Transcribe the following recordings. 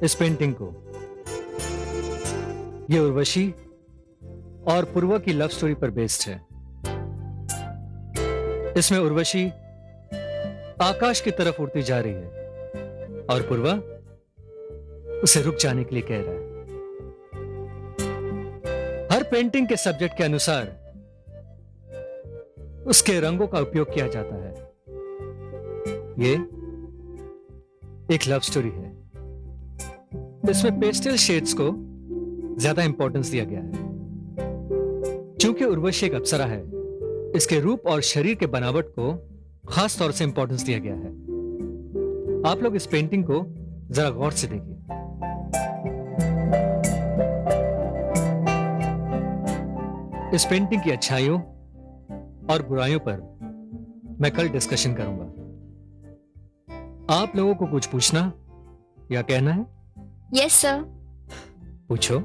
इस पेंटिंग को। ये उर्वशी और पूर्वा की लव स्टोरी पर बेस्ड है। इसमें उर्वशी आकाश की तरफ उड़ती जा रही है और पूर्वा उसे रुक जाने के लिए कह रहा है। हर पेंटिंग के सब्जेक्ट के अनुसार उसके रंगों का उपयोग किया जाता है। ये एक लव स्टोरी है। इसमें पेस्टल शेड्स को ज्यादा इंपॉर्टेंस दिया गया है। क्योंकि उर्वशी एक अप्सरा है, इसके रूप और शरीर के बनावट को खास तौर से इंपॉर्टेंस दिया गया है। आप लोग इस पेंटिंग को जरा गौर से देखिए। इस पेंटिंग की अच्छाइयों और बुराइयों पर मैं कल डिस्कशन करूंगा। आप लोगों को कुछ पूछना या कहना है? Yes sir. पूछो।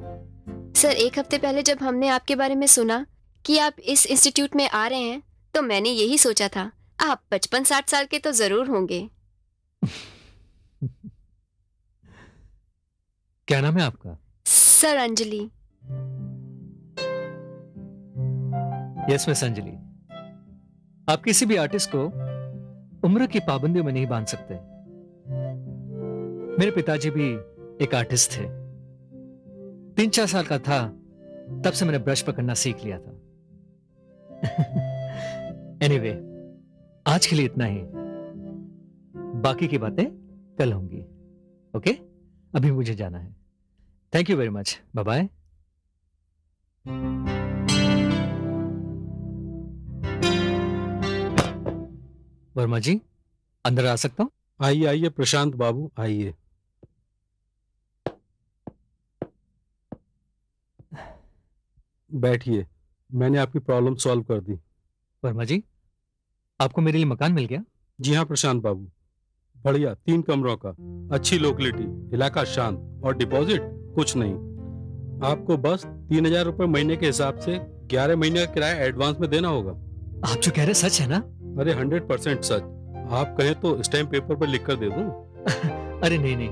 सर, एक हफ्ते पहले जब हमने आपके बारे में सुना कि आप इस इंस्टीट्यूट में आ रहे हैं, तो मैंने यही सोचा था, आप 55-60 साल के तो जरूर होंगे। क्या नाम है आपका? Sir Anjali. Yes miss Anjali. आप किसी भी आर्टिस्ट को उम्र की पाबंदियों में नहीं बांध सकते। मेरे पिताजी भी एक आर्टिस्ट थे। 3-4 साल का था तब से मैंने ब्रश पकड़ना सीख लिया था। एनीवे, आज के लिए इतना ही। बाकी की बातें कल होंगी। ओके, अभी मुझे जाना है। Thank you very much. Bye bye. Verma ji, अंदर आ सकता हूं? आइए आइए प्रशांत बाबू, आइए। बैठिए, मैंने आपकी प्रॉब्लम सॉल्व कर दी। वर्मा जी, आपको मेरे लिए मकान मिल गया? जी हाँ प्रशांत बाबू, बढ़िया 3 कमरों का, अच्छी लोकेलिटी, इलाका शांत और डिपॉजिट कुछ नहीं। आपको बस 3,000 रुपए महीने के हिसाब से 11 महीने का किराया एडवांस में देना होगा। आप जो कह रहे सच है ना? अरे 100% सच। आप कहें तो स्टैम्प पेपर पर लिख कर दे दूं? अरे नहीं नहीं,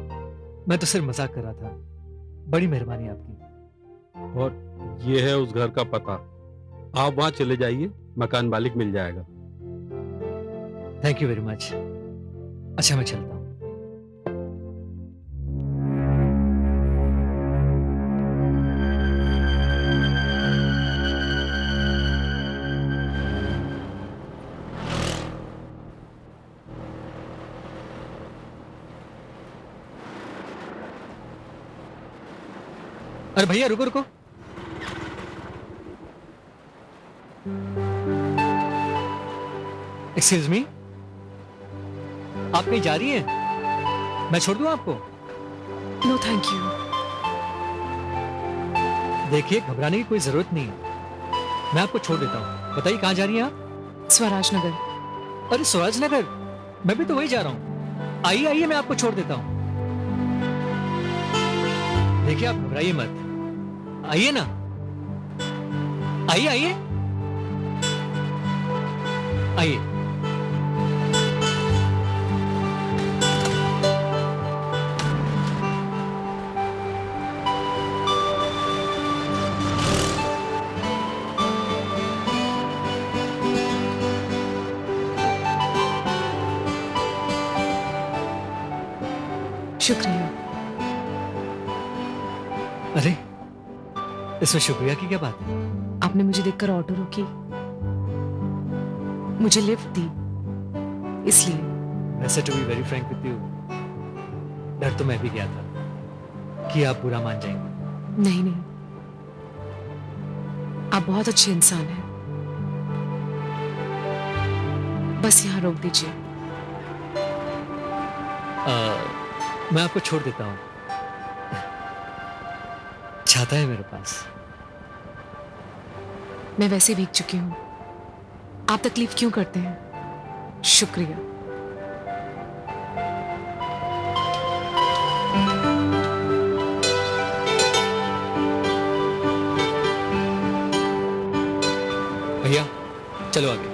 मैं तो सिर्फ मजाक कर रहा था। बड़ी मेहरबानी आपकी। और ये है उस घर का पता, आप वहां चले जाइए, मकान मालिक मिल जाएगा। Thank you very much. अच्छा, मैं चलता हूं। अरे भैया रुको रुको। एक्सक्यूज मी, आप कहीं जा रही हैं? मैं छोड़ दूं आपको? No thank you. देखिए, घबराने की कोई जरूरत नहीं है। मैं आपको छोड़ देता हूं। बताइए कहां जा रही हैं आप? स्वराज नगर। अरे स्वराज नगर, मैं भी तो वही जा रहा हूं। आइए आइए, मैं आपको छोड़ देता हूं। देखिए, आप घबराइए मत। आइए ना, आइए आइए आइए। शुक्रिया। अरे, इसमें शुक्रिया की क्या बात है? आपने मुझे देखकर ऑटो रोकी, मुझे लिफ्ट दी, इसलिए। वैसे to be very frank with you, डर तो मैं भी गया था कि आप बुरा मान जाएंगे। नहीं नहीं, आप बहुत अच्छे इंसान हैं। बस यहाँ रोक दीजिए। मैं आपको छोड़ देता हूं। छाता है मेरे पास। मैं वैसे भीग चुकी हूँ, आप तकलीफ क्यों करते हैं? शुक्रिया। भैया चलो आगे।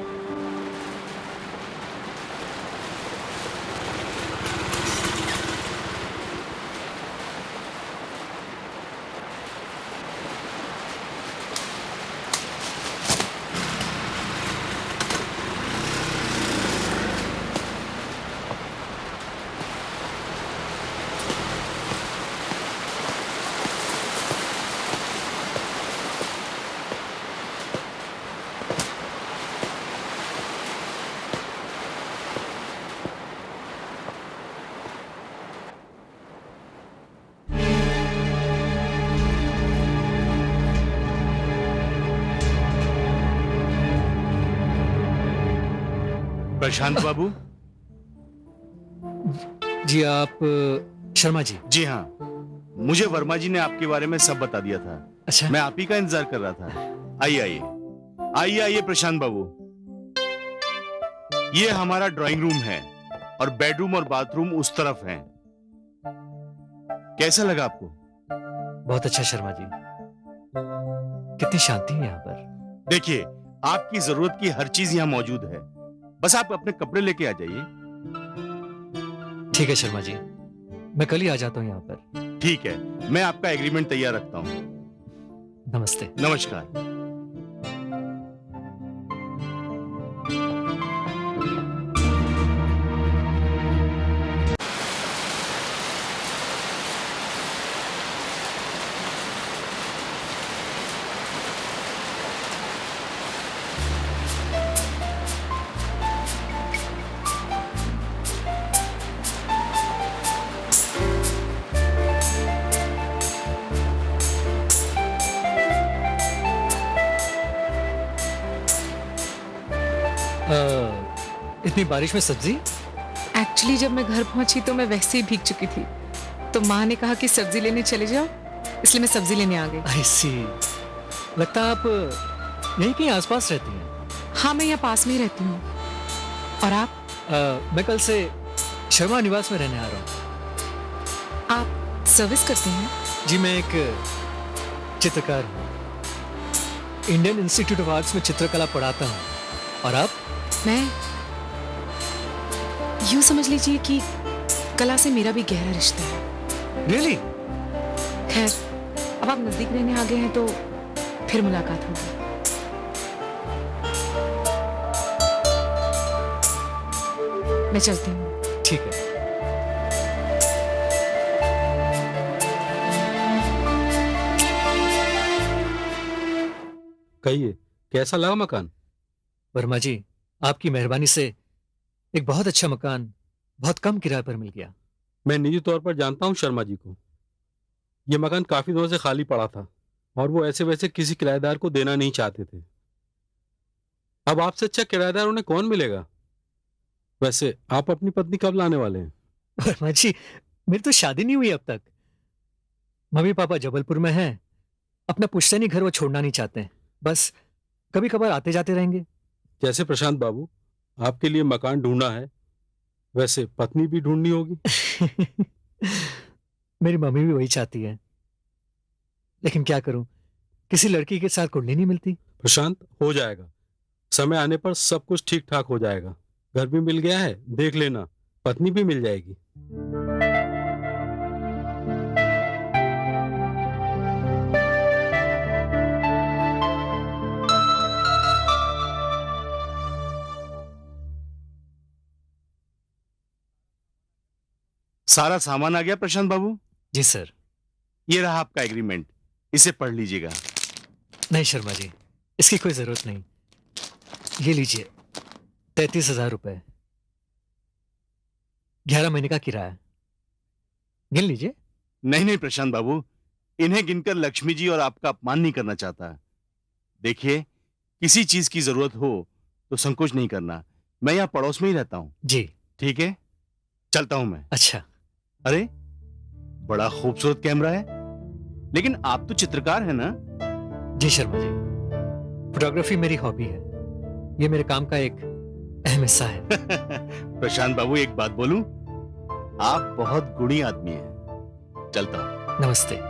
प्रशांत बाबू। जी आप शर्मा जी। जी हाँ, मुझे वर्मा जी ने आपके बारे में सब बता दिया था। अच्छा। मैं आप ही का इंतजार कर रहा था। आइए आइए आइए आइए प्रशांत बाबू, ये हमारा ड्राइंग रूम है और बेडरूम और बाथरूम उस तरफ है। कैसा लगा आपको? बहुत अच्छा शर्मा जी, कितनी शांति है यहाँ पर। देखिए, आपकी जरूरत की हर चीज यहाँ मौजूद है, बस आप अपने कपड़े लेके आ जाइए। ठीक है शर्मा जी, मैं कल ही आ जाता हूँ यहाँ पर। ठीक है, मैं आपका एग्रीमेंट तैयार रखता हूँ। नमस्ते। नमस्कार। इतनी बारिश में सब्जी? एक्चुअली जब मैं घर पहुंची तो मैं वैसे ही भीग चुकी थी, तो माँ ने कहा कि सब्जी लेने चले जाओ, इसलिए मैं सब्जी लेने आ गई। आई सी, लगता है आप यहीं कहीं आसपास रहती हैं। हाँ, मैं यहाँ पास में ही रहती हूँ। और आप? मैं कल से शर्मा निवास में रहने आ रहा हूँ। आप सर्विस करते हैं? जी मैं एक चित्रकार हूँ, इंडियन इंस्टीट्यूट ऑफ आर्ट्स में चित्रकला पढ़ाता हूँ। और आप? मैं यूं समझ लीजिए कि कला से मेरा भी गहरा रिश्ता है। रियली? खैर, अब आप नजदीक रहने आ गए हैं तो फिर मुलाकात होगी। मैं चलती हूँ। ठीक है। कहिए, कैसा लगा मकान? वर्मा जी, आपकी मेहरबानी से एक बहुत अच्छा मकान बहुत कम किराए पर मिल गया। मैं निजी तौर पर जानता हूँ शर्मा जी को। ये मकान काफी दिनों से खाली पड़ा था और वो ऐसे वैसे किसी किराएदार को देना नहीं चाहते थे। अब आपसे अच्छा किराएदार उन्हें कौन मिलेगा? वैसे आप अपनी पत्नी कब लाने वाले हैं? वर्मा जी, मेरी तो शादी नहीं हुई अब तक। मम्मी पापा जबलपुर में हैं, अपना पुश्तैनी घर वो छोड़ना नहीं चाहते हैं। बस कभी कभार आते जाते रहेंगे। जैसे प्रशांत बाबू, आपके लिए मकान ढूंढना है, वैसे पत्नी भी ढूंढनी होगी। मेरी मम्मी भी वही चाहती है, लेकिन क्या करूं, किसी लड़की के साथ कुंडली नहीं मिलती। प्रशांत, हो जाएगा। समय आने पर सब कुछ ठीक ठाक हो जाएगा। घर भी मिल गया है, देख लेना, पत्नी भी मिल जाएगी। सारा सामान आ गया प्रशांत बाबू? जी सर। ये रहा आपका एग्रीमेंट, इसे पढ़ लीजिएगा। नहीं शर्मा जी, इसकी कोई जरूरत नहीं। ये लीजिए, 33,000 रुपए, 11 महीने का किराया, गिन लीजिए। नहीं नहीं प्रशांत बाबू, इन्हें गिनकर लक्ष्मी जी और आपका अपमान नहीं करना चाहता। देखिए, किसी चीज की जरूरत हो तो संकोच नहीं करना। मैं यहाँ पड़ोस में ही रहता हूँ। जी। ठीक है, चलता हूं मैं। अच्छा। अरे, बड़ा खूबसूरत कैमरा है, लेकिन आप तो चित्रकार हैं ना? जी शर्मा जी, फोटोग्राफी मेरी हॉबी है, ये मेरे काम का एक अहम हिस्सा है। प्रशांत बाबू, एक बात बोलूं, आप बहुत गुणी आदमी हैं। चलता हूं। नमस्ते।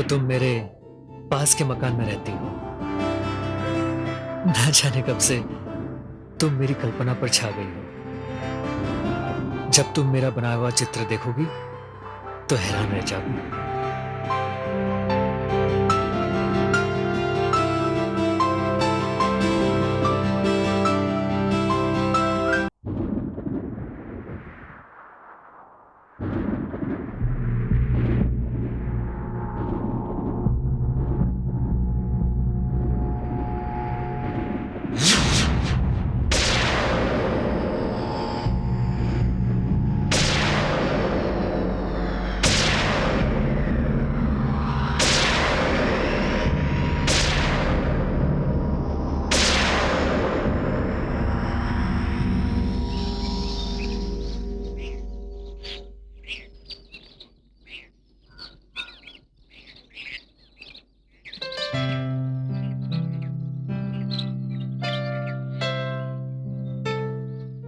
तो तुम मेरे पास के मकान में रहती हो। ना जाने कब से तुम मेरी कल्पना पर छा गई हो। जब तुम मेरा बनाया हुआ चित्र देखोगी तो हैरान रह जाओगी।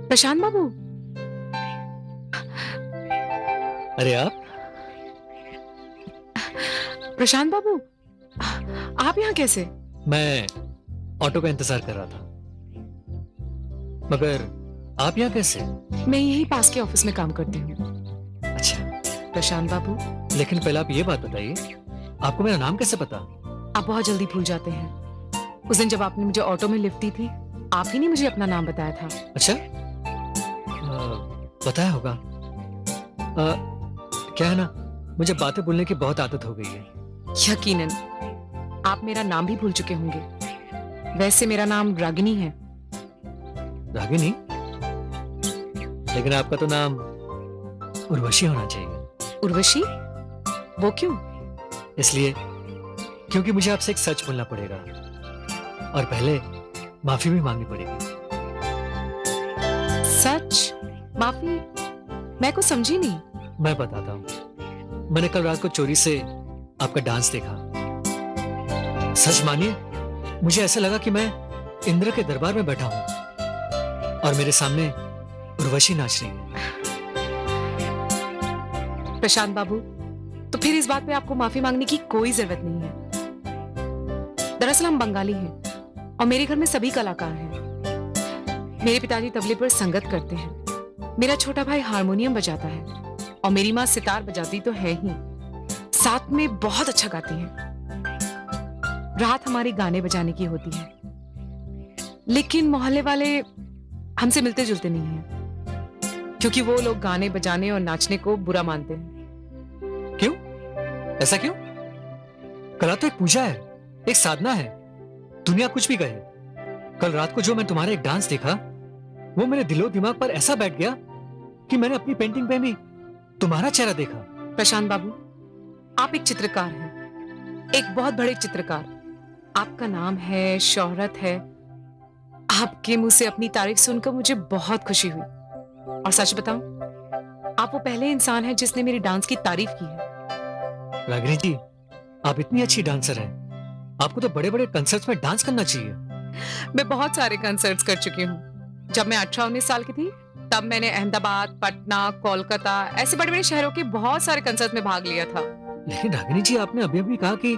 प्रशांत बाबू, अरे आप प्रशांत बाबू, आप यहाँ कैसे? मैं ऑटो का इंतजार कर रहा था। मगर आप यहाँ कैसे? मैं यही पास के ऑफिस में काम करती हूँ। अच्छा, प्रशांत बाबू, लेकिन पहले आप ये बात बताइए, आपको मेरा नाम कैसे पता? आप बहुत जल्दी भूल जाते हैं। उस दिन जब आपने मुझे ऑटो में लिफ्ट दी थी, आप ही ने मुझे अपना नाम बताया था। अच्छा, बताया होगा। क्या है ना, मुझे बातें बोलने की बहुत आदत हो गई है। यकीनन आप मेरा नाम भी भूल चुके होंगे। वैसे मेरा नाम रागिनी है। रागिनी? लेकिन आपका तो नाम उर्वशी होना चाहिए। उर्वशी? वो क्यों? इसलिए क्योंकि मुझे आपसे एक सच बोलना पड़ेगा और पहले माफी भी मांगनी पड़ेगी। सच? माफी? मैं कुछ समझी नहीं। मैं बताता हूँ। मैंने कल रात को चोरी से आपका डांस देखा। सच मानिए, मुझे ऐसा लगा कि मैं इंद्र के दरबार में बैठा हूँ और मेरे सामने उर्वशी नाच रही है। प्रशांत बाबू, तो फिर इस बात पे आपको माफी मांगने की कोई जरूरत नहीं है। दरअसल हम बंगाली हैं और मेरे घर में सभी कलाकार हैं। मेरे पिताजी तबले पर संगत करते हैं, मेरा छोटा भाई हारमोनियम बजाता है और मेरी माँ सितार बजाती तो है ही, साथ में बहुत अच्छा गाती है। रात हमारी गाने बजाने की होती है, लेकिन मोहल्ले वाले हमसे मिलते जुलते नहीं हैं, क्योंकि वो लोग गाने बजाने और नाचने को बुरा मानते हैं। क्यों? ऐसा क्यों? कला तो एक पूजा है, एक साधना है। दुनिया कुछ भी कहे, कल रात को जो मैं तुम्हारा एक डांस देखा, वो मेरे दिलो दिमाग पर ऐसा बैठ गया कि मैंने अपनी पेंटिंग पे भी तुम्हारा चेहरा देखा। प्रशांत बाबू, आप एक चित्रकार हैं, एक बहुत बड़े चित्रकार। आपका नाम है, शोहरत है। आपके मुंह से अपनी तारीफ सुनकर मुझे बहुत खुशी हुई। और सच बताऊं, आप वो पहले इंसान हैं जिसने मेरी डांस की तारीफ की है। रागिनी जी, आप इतनी अच्छी डांसर हैं, आपको तो बड़े बड़े कंसर्ट्स में डांस करना चाहिए। मैं बहुत सारे कंसर्ट्स कर चुकी हूँ। जब मैं 18-19 साल की थी, तब मैंने अहमदाबाद, पटना, कोलकाता ऐसे बड़े बड़े शहरों के बहुत सारे कंसर्ट में भाग लिया था। लेकिन रागिनी जी, आपने अभी अभी कहा कि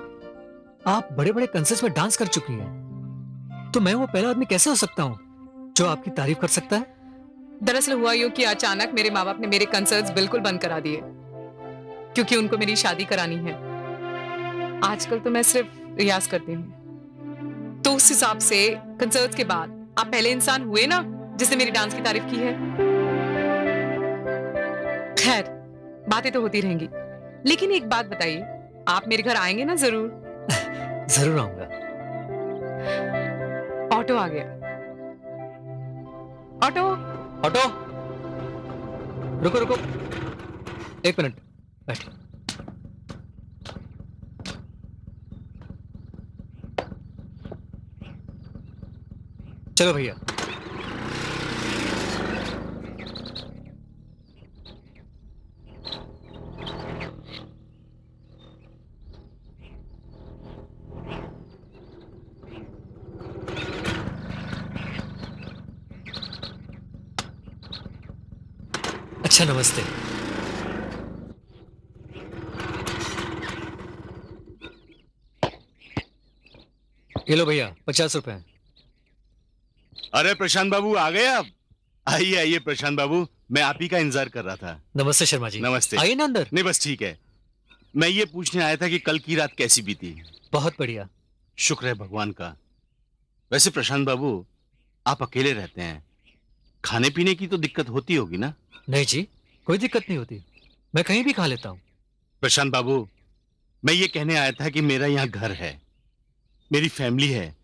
आप बड़े बड़े कंसर्ट्स में डांस कर चुकी हैं, तो मैं वो पहला आदमी कैसे हो सकता हूँ जो आपकी तारीफ कर सकता है? दरअसल हुआ यूं कि अचानक मेरे माँ बाप ने मेरे कंसर्ट्स बिल्कुल बंद करा दिए, क्योंकि उनको मेरी शादी करानी है। आजकल तो मैं सिर्फ रियाज करती हूँ। तो उस हिसाब से कंसर्ट्स के बाद आप पहले इंसान हुए ना जिसने मेरी डांस की तारीफ की है। खैर, बातें तो होती रहेंगी, लेकिन एक बात बताइए, आप मेरे घर आएंगे ना? जरूर। जरूर आऊंगा। ऑटो आ गया। ऑटो, ऑटो, रुको रुको, एक मिनट, बैठ। चलो भैया। अच्छा, नमस्ते। ये लो भैया 50 रुपए। अरे प्रशांत बाबू आ गए आप? आइए आइए प्रशांत बाबू, मैं आप ही का इंतजार कर रहा था। नमस्ते शर्मा जी। नमस्ते। आइए ना अंदर। नहीं बस ठीक है। मैं ये पूछने आया था कि कल की रात कैसी बीती? बहुत बढ़िया। शुक्र है भगवान का। वैसे प्रशांत बाबू, आप अकेले रहते हैं, खाने पीने की तो दिक्कत होती होगी ना? नहीं जी, कोई दिक्कत नहीं होती, मैं कहीं भी खा लेता हूँ। प्रशांत बाबू, मैं ये कहने आया था कि मेरा यहाँ घर है, मेरी फैमिली है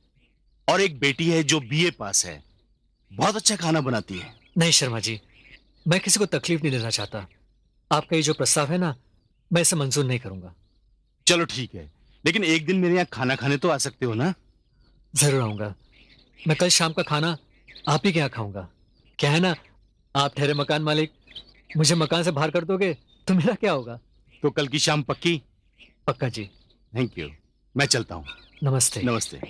और एक बेटी है जो बीए पास है, बहुत अच्छा खाना बनाती है। नहीं शर्मा जी, मैं किसी को तकलीफ नहीं देना चाहता। आपका ये जो प्रस्ताव है ना, मैं इसे मंजूर नहीं करूंगा। चलो ठीक है, लेकिन एक दिन मेरे यहाँ खाना खाने तो आ सकते हो ना? जरूर आऊंगा। मैं कल शाम का खाना आप ही के यहाँ खाऊंगा। क्या है ना, आप ठहरे मकान मालिक, मुझे मकान से बाहर कर दोगे तो मेरा क्या होगा? तो कल की शाम पक्की? पक्का जी। थैंक यू, मैं चलता हूँ। नमस्ते। नमस्ते।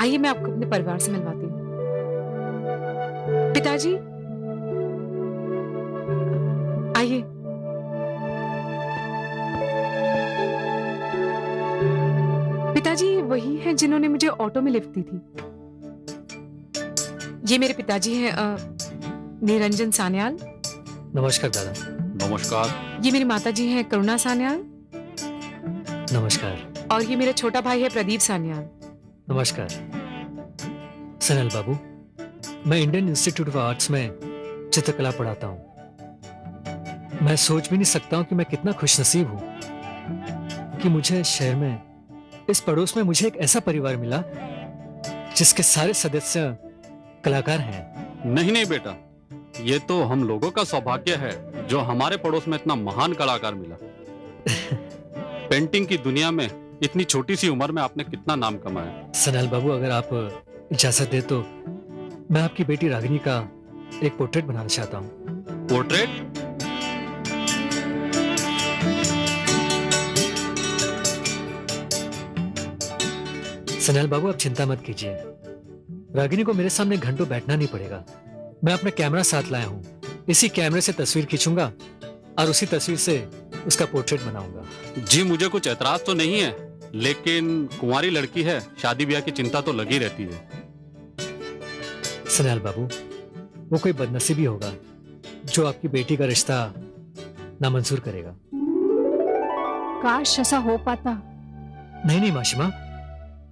आइए मैं आपको अपने परिवार से मिलवाती हूँ। पिताजी आइए। पिताजी वही हैं जिन्होंने मुझे ऑटो में लिफ्ट दी थी। ये मेरे पिताजी हैं निरंजन सान्याल। नमस्कार दादा। नमस्कार। ये मेरी माताजी हैं करुणा सान्याल। नमस्कार। और ये मेरा छोटा भाई है प्रदीप सान्याल। नमस्कार। सनल बाबू, मैं इंडियन इंस्टीट्यूट ऑफ आर्ट्स में चित्रकला पढ़ाता हूँ। मैं सोच भी नहीं सकता हूँ कि मैं कितना खुशनसीब हूँ कि मुझे इस शहर में, इस पड़ोस में मुझे एक ऐसा परिवार मिला जिसके सारे सदस्य कलाकार हैं। नहीं नहीं बेटा, ये तो हम लोगों का सौभाग्य है जो हमारे पड़ोस में इतना महान कलाकार मिला। पेंटिंग की दुनिया में इतनी छोटी सी उम्र में आपने कितना नाम कमाया। सनल बाबू, अगर आप इजाजत दे तो मैं आपकी बेटी रागिनी का एक पोर्ट्रेट बनाना चाहता हूँ। पोर्ट्रेट? सनैल बाबू, आप चिंता मत कीजिए। रागिनी को मेरे सामने घंटों बैठना नहीं पड़ेगा। मैं अपना कैमरा साथ लाया हूँ। इसी कैमरे से तस्वीर खींचूंगा और उसी तस्वीर से उसका पोर्ट्रेट बनाऊंगा। जी मुझे कुछ ऐतराज तो नहीं है, लेकिन कुंवारी लड़की है, शादी ब्याह की चिंता तो लगी रहती है। सनैल बाबू, वो कोई बदनसीबी होगा जो आपकी बेटी का रिश्ता नामंजूर करेगा। काश ऐसा हो पाता। नहीं नहीं माशिमा,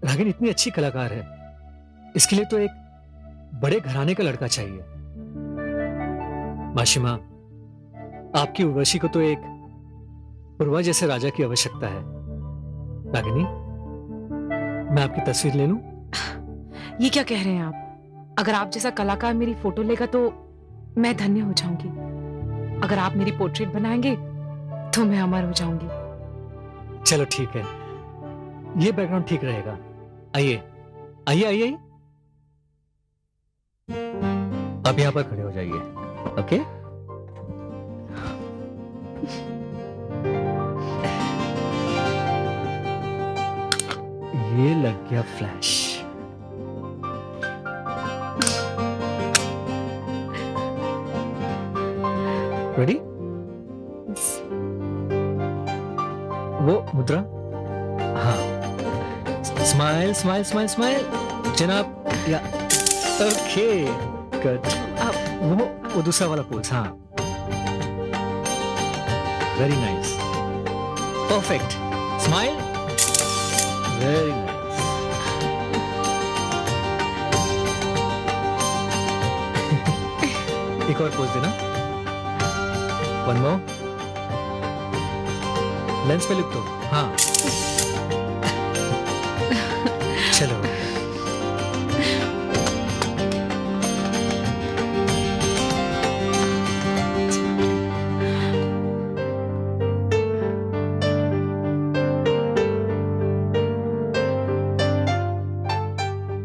रागिनी इतनी अच्छी कलाकार है, इसके लिए तो एक बड़े घराने का लड़का चाहिए। माशिमा, आपकी उर्वशी को तो एक पूर्वा जैसे राजा की आवश्यकता है। रागिनी, मैं आपकी तस्वीर ले लूं? ये क्या कह रहे हैं आप? अगर आप जैसा कलाकार मेरी फोटो लेगा तो मैं धन्य हो जाऊंगी। अगर आप मेरी पोर्ट्रेट बनाएंगे तो मैं अमर हो जाऊंगी। चलो ठीक है, ये बैकग्राउंड ठीक रहेगा। आइए आइए आइए, आप यहां पर खड़े हो जाइए। ओके, ये लग गया फ्लैश। रेडी? वो मुद्रा, हाँ, स्माइल स्माइल स्माइल स्माइल, जनाब, या ओके गुड। वो दूसरा वाला पोज, हाँ, very nice, perfect, smile, very nice. एक और पोज देना, वन मोर, लेंस पे लुक दो, हाँ, चलो।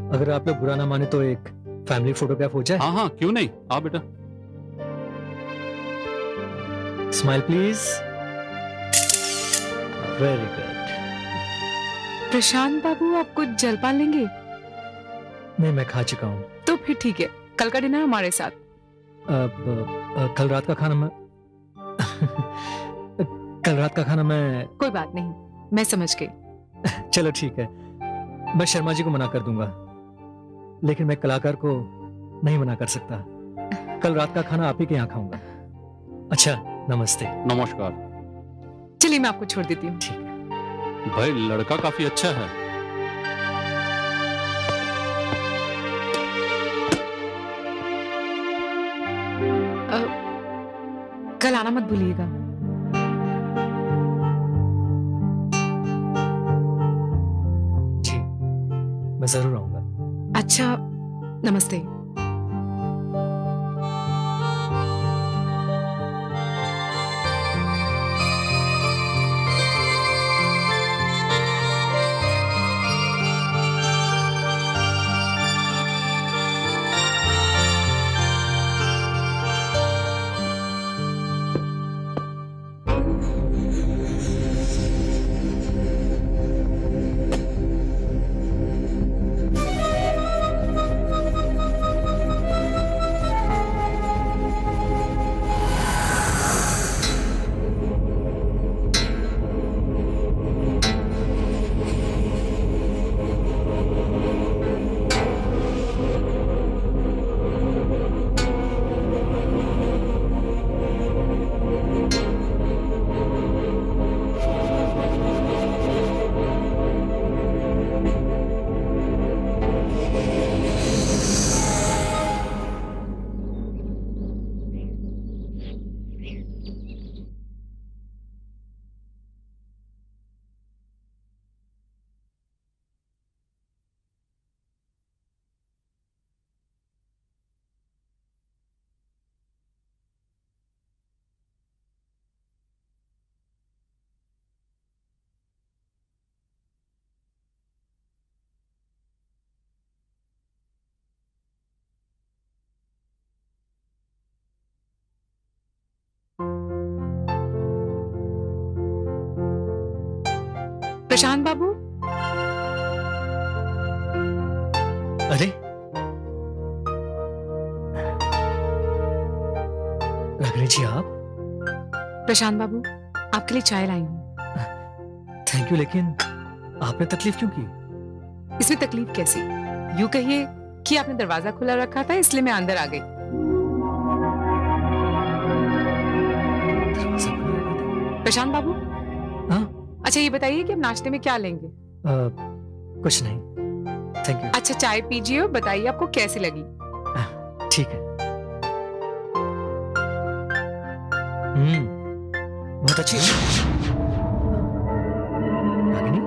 अगर आप लोग बुरा ना माने तो एक फैमिली फोटोग्राफ हो जाए। हाँ हाँ, क्यों नहीं, आओ बेटा। Smile please, very good. Prashant babu, आप कुछ जलपान लेंगे? नहीं, मैं खा चुका हूँ। तो फिर ठीक है, कल का डिनर हमारे साथ। कल रात का खाना मैं कल रात का खाना मैं कोई बात नहीं, मैं समझ गई। चलो ठीक है, मैं शर्मा जी को मना कर दूंगा, लेकिन मैं कलाकार को नहीं मना कर सकता। कल रात का खाना आप ही के यहाँ खाऊंगा। अच्छा, नमस्ते। नमस्कार। चलिए मैं आपको छोड़ देती हूँ। ठीक है। भाई लड़का काफी अच्छा है। कल आना मत भूलिएगा। जी, मैं जरूर आऊंगा। अच्छा, नमस्ते। प्रशांत बाबू, अरे रागिनी जी, आप? प्रशांत बाबू, आपके लिए चाय लाई हूँ। थैंक यू, लेकिन आपने तकलीफ क्यों की? इसमें तकलीफ कैसी? यूं कहिए कि आपने दरवाजा खुला रखा था, इसलिए मैं अंदर आ गई। दरवाजा खुला रखा था? प्रशांत बाबू, हाँ? अच्छा ये बताइए कि आप नाश्ते में क्या लेंगे? कुछ नहीं, थैंक यू। अच्छा चाय पीजिए और बताइए आपको कैसी लगी। ठीक है। बहुत अच्छी। रागिनी,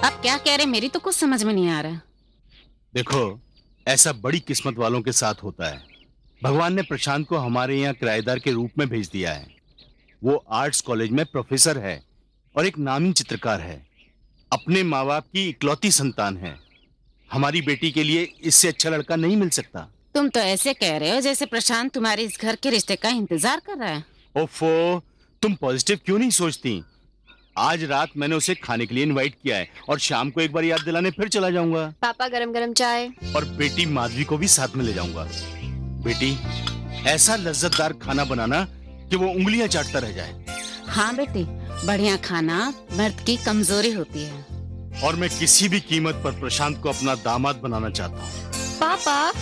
आप क्या कह रहे हैं? मेरी तो कुछ समझ में नहीं आ रहा। देखो, ऐसा बड़ी किस्मत वालों के साथ होता है। भगवान ने प्रशांत को हमारे यहाँ किराएदार के रूप में भेज दिया है। वो आर्ट्स कॉलेज में प्रोफेसर है और एक नामी चित्रकार है। अपने माँ बाप की इकलौती संतान है। हमारी बेटी के लिए इससे अच्छा लड़का नहीं मिल सकता। तुम तो ऐसे कह रहे हो जैसे प्रशांत तुम्हारे इस घर के रिश्ते का इंतजार कर रहा है। ओफो, तुम पॉजिटिव क्यों नहीं सोचती? आज रात मैंने उसे खाने के लिए इनवाइट किया है और शाम को एक बार याद दिलाने फिर चला जाऊंगा। पापा गरम गरम चाय। और बेटी माधवी को भी साथ में ले जाऊंगा। बेटी, ऐसा लज्जतदार खाना बनाना कि वो उंगलियां चाटता रह जाए। हाँ बेटी, बढ़िया खाना मर्द की कमजोरी होती है। और मैं किसी भी कीमत पर प्रशांत को अपना दामाद बनाना चाहता हूँ। पापा।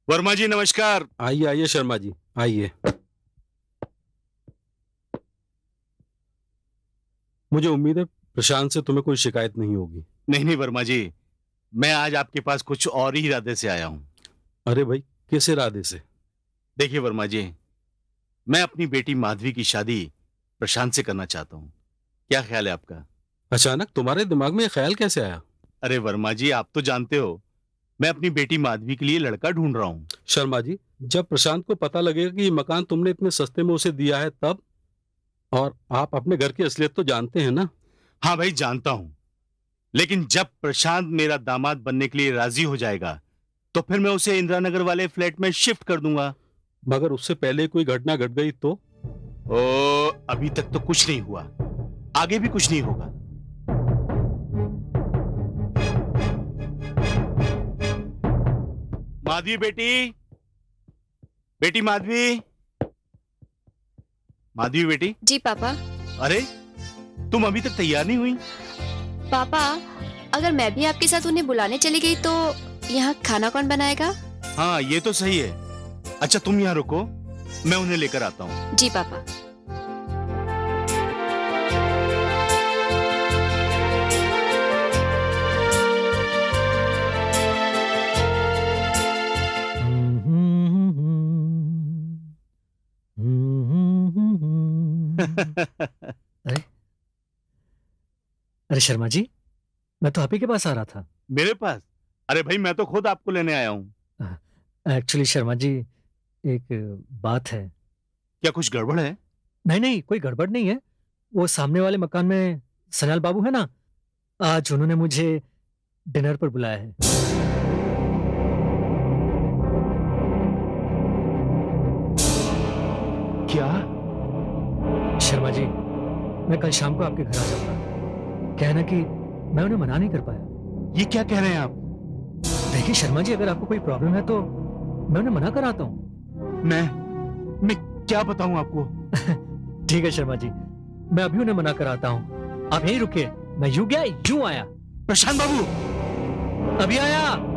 वर्मा जी नमस्कार। आइए आइए शर्मा जी, आइए। मुझे उम्मीद है प्रशांत से तुम्हें कोई शिकायत नहीं होगी। नहीं नहीं वर्मा जी, मैं आज आपके पास कुछ और ही इरादे से आया हूँ। अरे भाई, किस इरादे से? देखिए वर्मा जी, मैं अपनी बेटी माधवी की शादी प्रशांत से करना चाहता हूँ। क्या ख्याल है आपका? अचानक तुम्हारे दिमाग में ये ख्याल कैसे आया? अरे वर्मा जी, आप तो जानते हो मैं अपनी बेटी माधवी के लिए लड़का ढूंढ रहा हूँ। शर्मा जी, जब प्रशांत को पता लगेगा कि ये मकान तुमने इतने सस्ते में उसे दिया है तब। और आप अपने घर की असलियत तो जानते हैं ना? हाँ भाई जानता हूँ, लेकिन जब प्रशांत मेरा दामाद बनने के लिए राजी हो जाएगा तो फिर मैं उसे इंदिरा नगर वाले फ्लैट में शिफ्ट कर दूंगा। मगर उससे पहले कोई घटना घट गई तो? ओ, अभी तक तो कुछ नहीं हुआ, आगे भी कुछ नहीं होगा। माधवी बेटी, बेटी माधवी, माधवी बेटी। जी पापा। अरे तुम अभी तक तैयार नहीं हुई? पापा, अगर मैं भी आपके साथ उन्हें बुलाने चली गई तो यहाँ खाना कौन बनाएगा? हाँ ये तो सही है। अच्छा तुम यहाँ रुको, मैं उन्हें लेकर आता हूँ। जी पापा। अरे अरे शर्मा जी, मैं तो आप ही के पास आ रहा था। मेरे पास? अरे भाई मैं तो खुद आपको लेने आया हूँ। एक्चुअली शर्मा जी, एक बात है। क्या कुछ गड़बड़ है? नहीं नहीं, कोई गड़बड़ नहीं है। वो सामने वाले मकान में सन्याल बाबू है ना, आज उन्होंने मुझे डिनर पर बुलाया है। क्या? शर्मा जी, मैं कल शाम को आपके घर आ जाऊंगा। क्या है ना कि मैं उन्हें मना नहीं कर पाया। ये क्या कह रहे हैं आप? देखिए शर्मा जी, अगर आपको कोई प्रॉब्लम है तो मैं उन्हें मना कराता हूँ। मैं क्या बताऊं आपको? ठीक है शर्मा जी, मैं अभी उन्हें मना कराता हूँ। आप यहीं रुकिए, मैं यूं गया यूं आया। प्रशांत बाबू, अभी आया।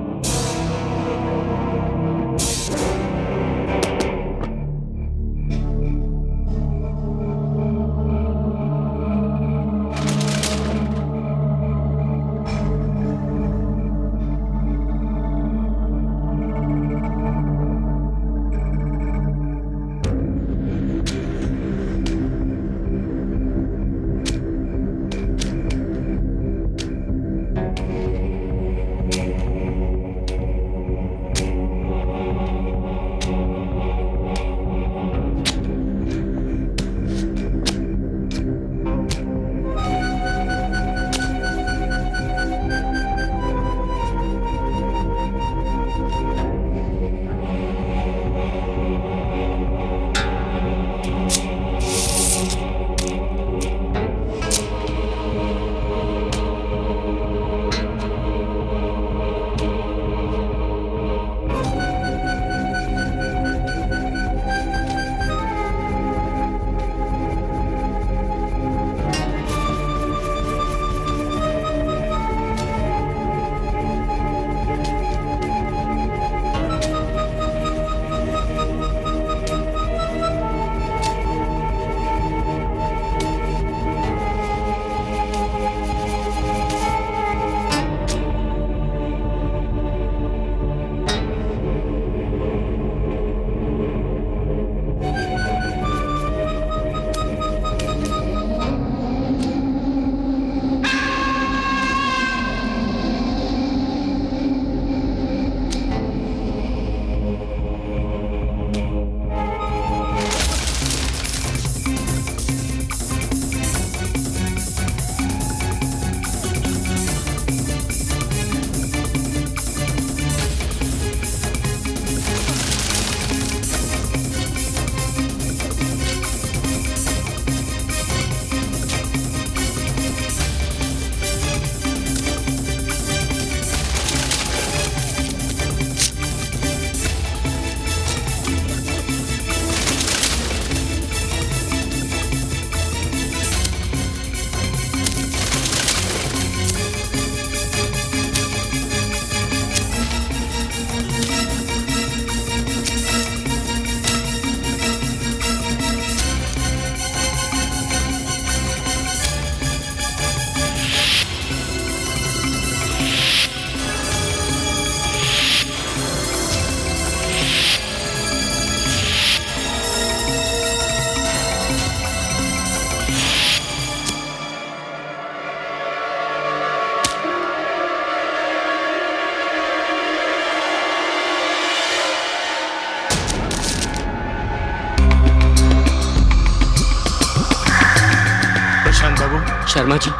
शर्मा जी,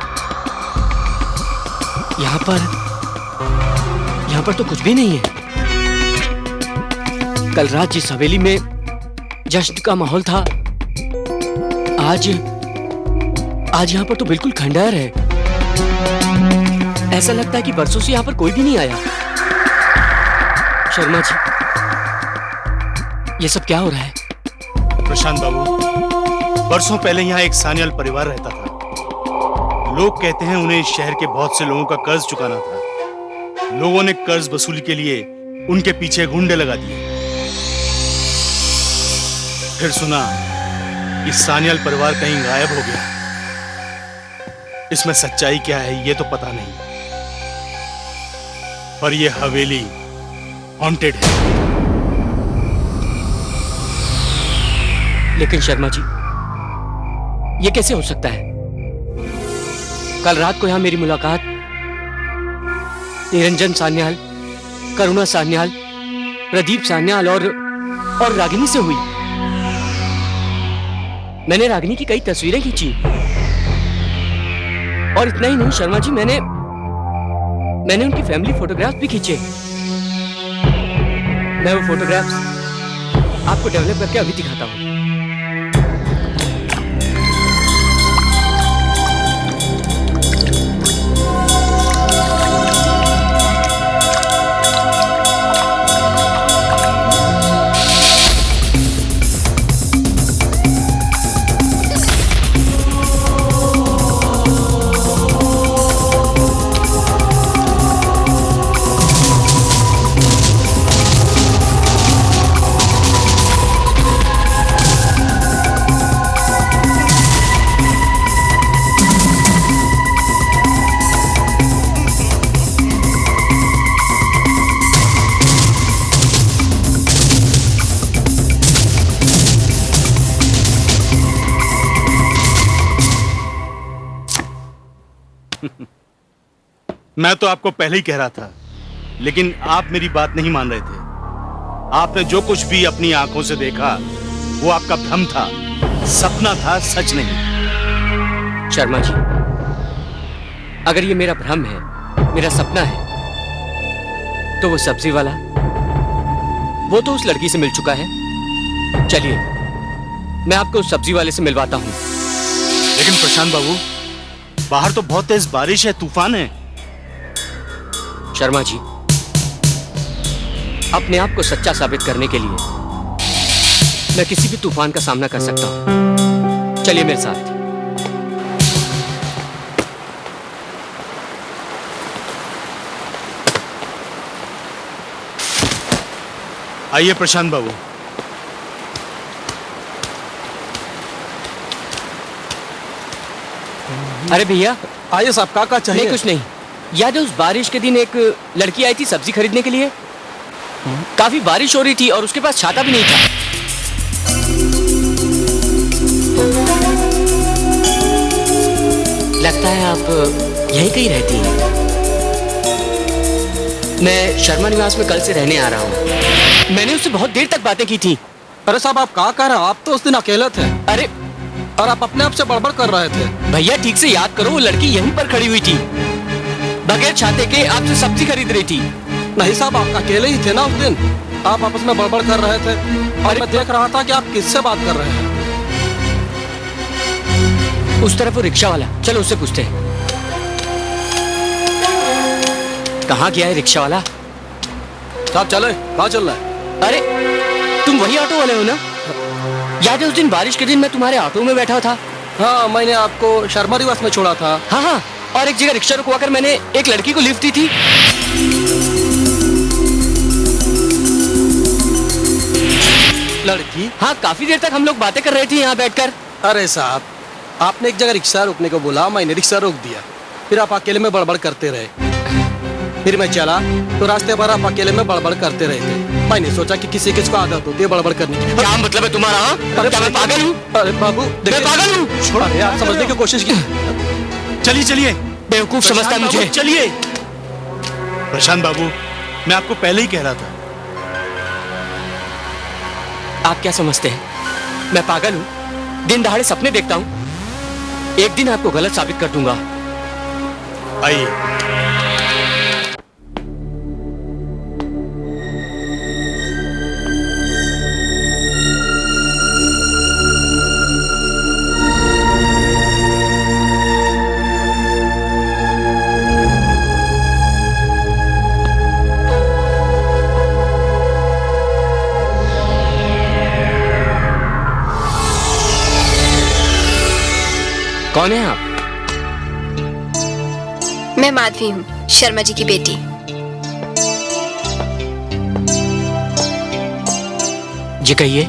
यहाँ पर तो कुछ भी नहीं है। कल रात जिस हवेली में जश्न का माहौल था, आज यहाँ पर तो बिल्कुल खंडहर है। ऐसा लगता है कि बरसों से यहाँ पर कोई भी नहीं आया। शर्मा जी, ये सब क्या हो रहा है? प्रशांत बाबू, बरसों पहले यहाँ एक सान्याल परिवार रहता था। लोग कहते हैं उन्हें इस शहर के बहुत से लोगों का कर्ज चुकाना था। लोगों ने कर्ज वसूली के लिए उनके पीछे गुंडे लगा दिए। फिर सुना कि सान्याल परिवार कहीं गायब हो गया। इसमें सच्चाई क्या है ये तो पता नहीं, पर यह हवेली हॉन्टेड है। लेकिन शर्मा जी, ये कैसे हो सकता है? कल रात को यहां मेरी मुलाकात निरंजन सान्याल, करुणा सान्याल, प्रदीप सान्याल और रागिनी से हुई। मैंने रागिनी की कई तस्वीरें खींची, और इतना ही नहीं शर्मा जी, मैंने उनकी फैमिली फोटोग्राफ्स भी खींचे। मैं वो फोटोग्राफ्स आपको डेवलप करके अभी दिखाता हूं। मैं तो आपको पहले ही कह रहा था, लेकिन आप मेरी बात नहीं मान रहे थे। आपने जो कुछ भी अपनी आंखों से देखा वो आपका भ्रम था, सपना था, सच नहीं। शर्मा जी, अगर ये मेरा भ्रम है, मेरा सपना है, तो वो सब्जी वाला, वो तो उस लड़की से मिल चुका है। चलिए, मैं आपको उस सब्जी वाले से मिलवाता हूं। लेकिन प्रशांत बाबू, बाहर तो बहुत तेज बारिश है, तूफान है। शर्मा जी, अपने आप को सच्चा साबित करने के लिए मैं किसी भी तूफान का सामना कर सकता हूं। चलिए मेरे साथ। आइए प्रशांत बाबू। अरे भैया, आइए साहब, का चाहिए? नहीं, कुछ नहीं। याद है उस बारिश के दिन एक लड़की आई थी सब्जी खरीदने के लिए? काफी बारिश हो रही थी और उसके पास छाता भी नहीं था। लगता है आप यहीं कहीं रहती हैं। मैं शर्मा निवास में कल से रहने आ रहा हूँ। मैंने उससे बहुत देर तक बातें की थी। अरे साहब, आप क्या कर रहे हैं? आप तो उस दिन अकेले थे अरे और आप अपने आप से बड़बड़ कर रहे थे। भैया, ठीक से याद करो, वो लड़की यहीं पर खड़ी हुई थी, बगैर छाते के आपसे सब्जी खरीद रही थी। नहीं साहब, आप अकेले ही थे ना उस दिन। आप आपस में बड़बड़ कर रहे थे और मैं देख रहा था कि आप किससे बात कर रहे हैं। उस तरफ वो रिक्शा वाला, चलो उससे पूछते हैं। कहाँ गया है रिक्शा वाला? साहब चले, कहाँ चल रहा है? अरे, तुम वही ऑटो वाले हो ना? याद है उस दिन बारिश के दिन मैं तुम्हारे ऑटो में बैठा था? हाँ, मैंने आपको शर्मा निवास में छोड़ा था। हाँ हाँ, और एक जगह रिक्शा रुकवाकर मैंने एक लड़की को लिफ्ट दी थी। लड़की? हाँ, काफी देर तक हम लोग बातें कर रहे थे यहाँ बैठकर। अरे साहब, आपने एक जगह रिक्शा रोकने को बोला, मैंने रिक्शा रोक दिया, फिर आप अकेले में बड़बड़ करते रहे। फिर मैं चला तो रास्ते पर आप अकेले में बड़बड़ करते रहे थे। मैंने सोचा कि किसी किसी को आदत होती है बड़बड़ करने की। क्या मतलब है तुम्हारा? हाँ? क्या मैं पागल हूँ? अरे बाबू, मैं पागल हूँ? छोड़ो यार, समझने की कोशिश की। चलिए चलिए। बेवकूफ समझता है मुझे। चलिए। प्रशांत बाबू, मैं आपको पहले ही कह रहा था। आप क्या समझते हैं, मैं पागल हूँ? दिन दहाड़े सपने देखता हूँ? एक दिन आपको गलत साबित कर दूंगा। आइए। कौन है आप? मैं माधवी हूँ, शर्मा जी की बेटी। जी कहिए।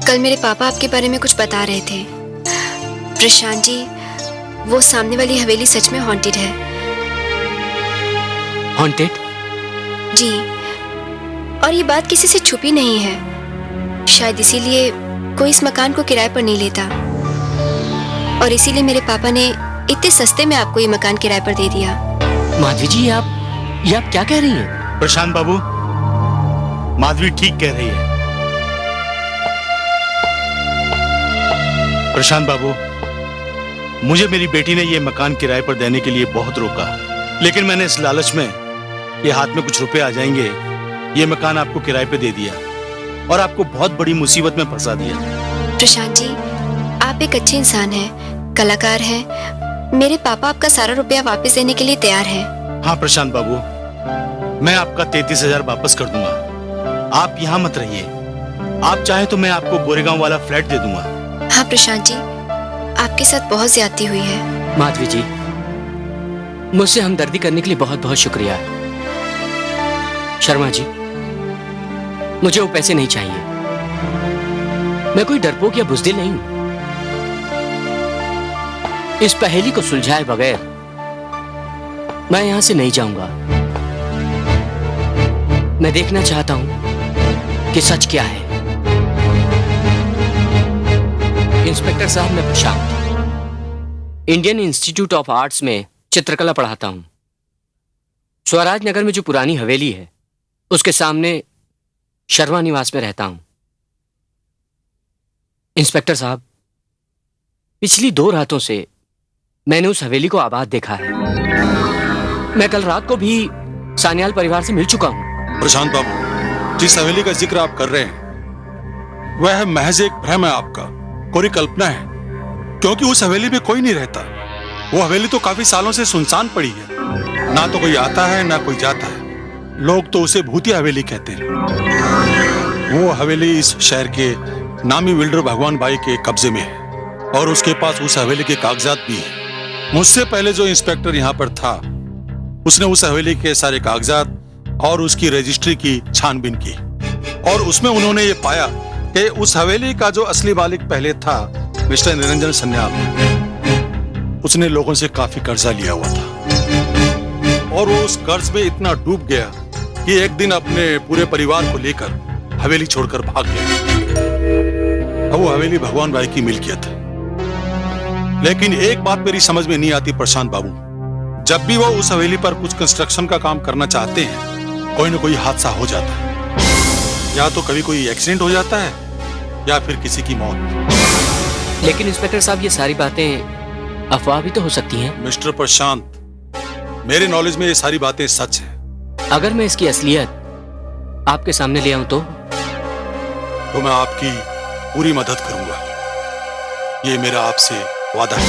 कल मेरे पापा आपके बारे में कुछ बता रहे थे। प्रशांत जी, वो सामने वाली हवेली सच में हॉन्टेड है। हॉन्टेड? जी, और ये बात किसी से छुपी नहीं है। शायद इसीलिए कोई इस मकान को किराए पर नहीं लेता, और इसीलिए मेरे पापा ने इतने सस्ते में आपको ये मकान किराए पर दे दिया। माधवी जी, ये आप क्या कह रही हैं? प्रशांत बाबू, माधवी ठीक कह रही है। प्रशांत बाबू, मुझे मेरी बेटी ने ये मकान किराए पर देने के लिए बहुत रोका, लेकिन मैंने इस लालच में कि हाथ में कुछ रुपए आ जाएंगे, ये मकान आपको किराए पे दे दिया और आपको बहुत बड़ी मुसीबत में फंसा दिया। प्रशांत जी, आप एक अच्छे इंसान हैं, कलाकार हैं। मेरे पापा आपका सारा रुपया वापस देने के लिए तैयार हैं। हाँ प्रशांत बाबू, मैं आपका 33,000 वापस कर दूंगा। आप यहाँ मत रहिए। आप चाहे तो मैं आपको गोरेगांव वाला फ्लैट दे दूंगा। हाँ प्रशांत जी, आपके साथ बहुत ज्यादती हुई है। माधवी जी, मुझसे हमदर्दी करने के लिए बहुत बहुत शुक्रिया। शर्मा जी, मुझे वो पैसे नहीं चाहिए। मैं कोई डरपोक या बुज़दिल नहीं हूं। इस पहेली को सुलझाए बगैर मैं यहां से नहीं जाऊंगा। मैं देखना चाहता हूं कि सच क्या है। इंस्पेक्टर साहब, मैं प्रशांत इंडियन इंस्टीट्यूट ऑफ आर्ट्स में चित्रकला पढ़ाता हूं। स्वराज नगर में जो पुरानी हवेली है उसके सामने शर्मा निवास में रहता हूं। इंस्पेक्टर साहब, पिछली 2 रातों से मैंने उस हवेली को आबाद देखा है। मैं कल रात को भी सान्याल परिवार से मिल चुका हूं। प्रशांत बाबू, जिस हवेली का जिक्र आप कर रहे हैं वह महज एक भ्रम है आपका, कोई कल्पना है, क्योंकि उस हवेली में कोई नहीं रहता। वो हवेली तो काफी सालों से सुनसान पड़ी है, ना तो कोई आता है ना कोई जाता है। लोग तो उसे भूतिया हवेली कहते हैं। वो हवेली इस शहर के नामी बिल्डर भगवान भाई के कब्जे में है और उसके पास उस हवेली के कागजात भी हैं। मुझसे पहले जो इंस्पेक्टर यहाँ पर था उसने उस हवेली के सारे कागजात और उसकी रजिस्ट्री की छानबीन की और उसमें उन्होंने ये पाया कि उस हवेली का जो असली मालिक पहले था मिस्टर निरंजन सन्याल, उसने लोगों से काफी कर्जा लिया हुआ था और वो उस कर्ज में इतना डूब गया कि एक दिन अपने पूरे परिवार को लेकर हवेली छोड़कर भाग गया। अब वो हवेली भगवान भाई की मिल्कियत है। लेकिन एक बात मेरी समझ में नहीं आती प्रशांत बाबू, जब भी वो उस हवेली पर कुछ कंस्ट्रक्शन का काम करना चाहते हैं कोई ना कोई हादसा हो जाता है। या तो कभी कोई एक्सीडेंट हो जाता है या फिर किसी की मौत। लेकिन इंस्पेक्टर साहब, ये सारी बातें अफवाह भी तो हो सकती हैं। मिस्टर प्रशांत, मेरे नॉलेज में ये सारी बातें सच है। अगर मैं इसकी असलियत आपके सामने ले आऊं तो मैं आपकी पूरी मदद करूंगा, ये मेरा आपसे वादा है।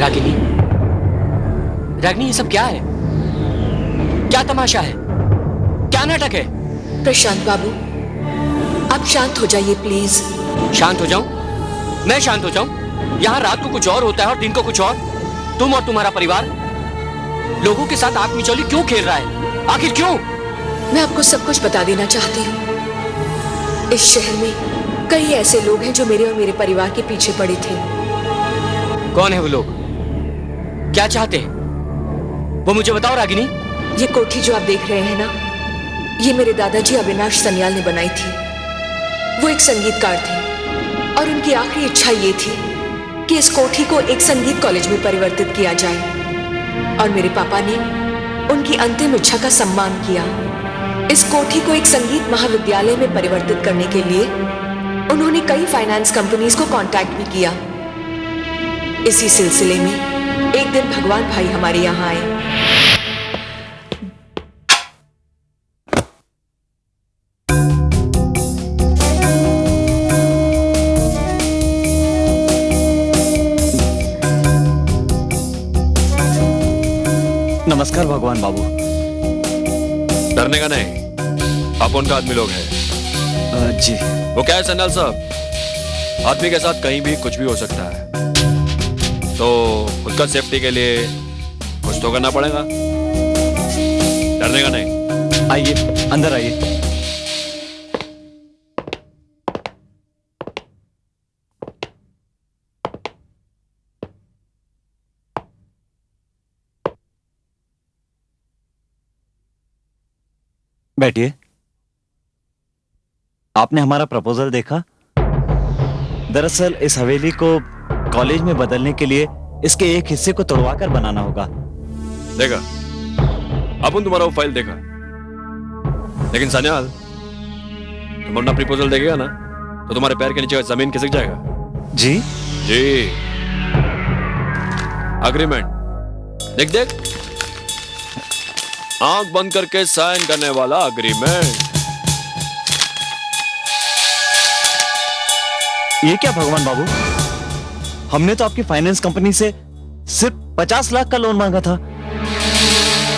रागिनी, रागिनी, ये सब क्या है? क्या तमाशा है? क्या नाटक है? प्रशांत बाबू, आप शांत हो जाइए प्लीज। शांत हो जाऊं? मैं शांत हो जाऊं? यहाँ रात को कुछ और होता है और दिन को कुछ और। तुम और तुम्हारा परिवार लोगों के साथ आंख मिचौली क्यों खेल रहा है? आखिर क्यों? मैं आपको सब कुछ बता देना चाहती हूँ। इस शहर में कई ऐसे लोग हैं जो मेरे और मेरे परिवार के पीछे पड़े थे। कौन है वो लोग? क्या चाहते हैं वो मुझे बताओ रागिनी। ये कोठी जो आप देख रहे हैं ना, ये मेरे दादाजी अविनाश सन्याल ने बनाई थी। वो एक संगीतकार थे और उनकी आखिरी इच्छा ये थी कि इस कोठी को एक संगीत कॉलेज में परिवर्तित किया जाए, और मेरे पापा ने उनकी अंतिम इच्छा का सम्मान किया। इस कोठी को एक संगीत महाविद्यालय में परिवर्तित करने के लिए उन्होंने कई फाइनेंस कंपनीज को कांटेक्ट भी किया। इसी सिलसिले में एक दिन भगवान भाई हमारे यहाँ आए। नमस्कार भगवान बाबू। डरने का नहीं, आप उनका आदमी लोग हैं। जी। वो क्या है सन्याल साहब, आदमी के साथ कहीं भी कुछ भी हो सकता है, तो खुद का सेफ्टी के लिए कुछ तो करना पड़ेगा। डरने का नहीं। आइए, अंदर आइए। बैठिए। आपने हमारा प्रपोजल देखा? दरअसल इस हवेली को कॉलेज में बदलने के लिए इसके एक हिस्से को तोड़वाकर बनाना होगा। देखा, अपन तुम्हारा वो फाइल देखा, लेकिन सन्याल, तुम अपना प्रपोजल देखेगा ना तो तुम्हारे पैर के नीचे का जमीन खिसक जाएगा। जी जी, अग्रीमेंट देख देख, आंख बंद करके साइन करने वाला अग्रीमेंट। ये क्या भगवान बाबू, हमने तो आपकी फाइनेंस कंपनी से सिर्फ 50 लाख का लोन मांगा था।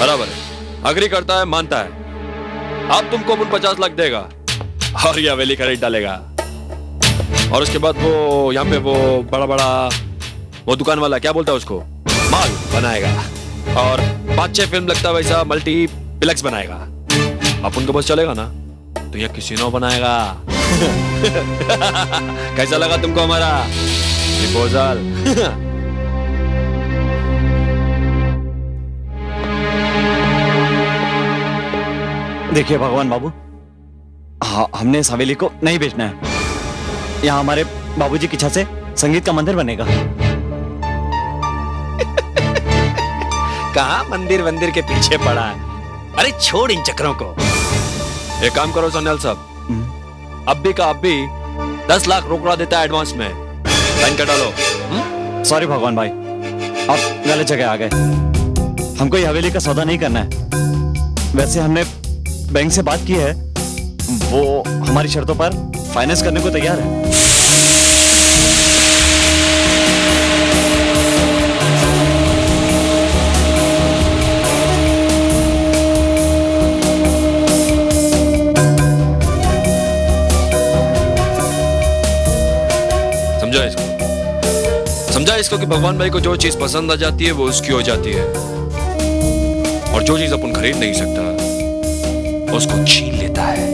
बराबर है, अग्री करता है, मानता है। अब तुमको अपन 50 लाख देगा और ये हवेली खरीद डालेगा, और उसके बाद वो यहाँ पे वो बड़ा बड़ा वो दुकान वाला क्या बोलता है उसको, माल बनाएगा, और 5-6 फिल्म लगता वैसा मल्टीप्लेक्स बनाएगा। अपन को बस चलेगा ना तो ये कैसीनो बनाएगा। कैसा लगा तुमको हमारा प्रपोजल? देखिए भगवान बाबू, हाँ, हमने इस हवेली को नहीं बेचना है। यहाँ हमारे बाबूजी की इच्छा से संगीत का मंदिर बनेगा। कहाँ मंदिर वंदिर के पीछे पड़ा है? अरे छोड़ इन चक्रों को। एक काम करो सन्याल साहब, अब्बी का अब्बी 10 लाख रोकड़ा देता है एडवांस में, साइन कर डालो। सॉरी भगवान भाई, आप गलत जगह आ गए। हमको ये हवेली का सौदा नहीं करना है। वैसे हमने बैंक से बात की है, वो हमारी शर्तों पर फाइनेंस करने को तैयार है। समझा इसको कि भगवान भाई को जो चीज पसंद आ जाती है वो उसकी हो जाती है, और जो चीज अपन खरीद नहीं सकता उसको छीन लेता है।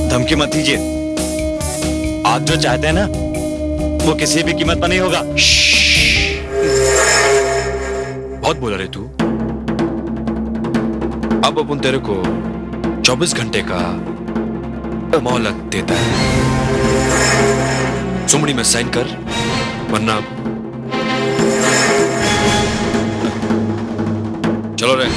धमकी मत दीजिए। आप जो चाहते हैं ना वो किसी भी कीमत पर नहीं होगा। बहुत बोला रे तू। अब अपन तेरे को 24 घंटे का मोहलत देता है, सुमड़ी में साइन कर, वरना चलो रे।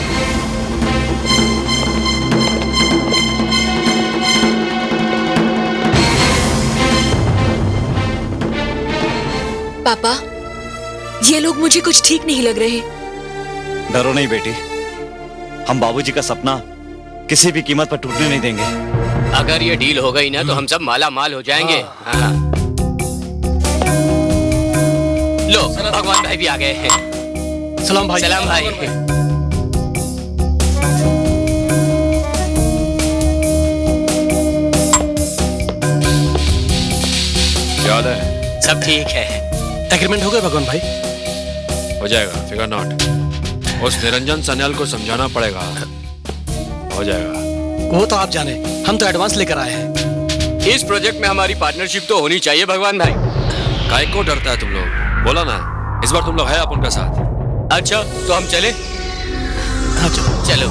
पापा, ये लोग मुझे कुछ ठीक नहीं लग रहे। डरो नहीं बेटी, हम बाबूजी का सपना किसी भी कीमत पर टूटने नहीं देंगे। अगर ये डील हो गई ना तो हम सब माला माल हो जाएंगे। हाँ। लो भगवान भाई भी आ गए हैं। सलाम भाई। सलाम भाई। याद है? सब ठीक है। एग्रीमेंट हो गया भगवान भाई? हो जाएगा, फिकर नॉट। उस निरंजन सन्याल को समझाना पड़ेगा। हो जाएगा। वो तो आप जाने, हम तो एडवांस लेकर आए हैं। इस प्रोजेक्ट में हमारी पार्टनरशिप तो होनी चाहिए भगवान भाई। काय को डरता है तुम लोग? बोला ना, इस बार तुम लोग है अपन का साथ। अच्छा तो हम चले? हाँ चलो। चलो।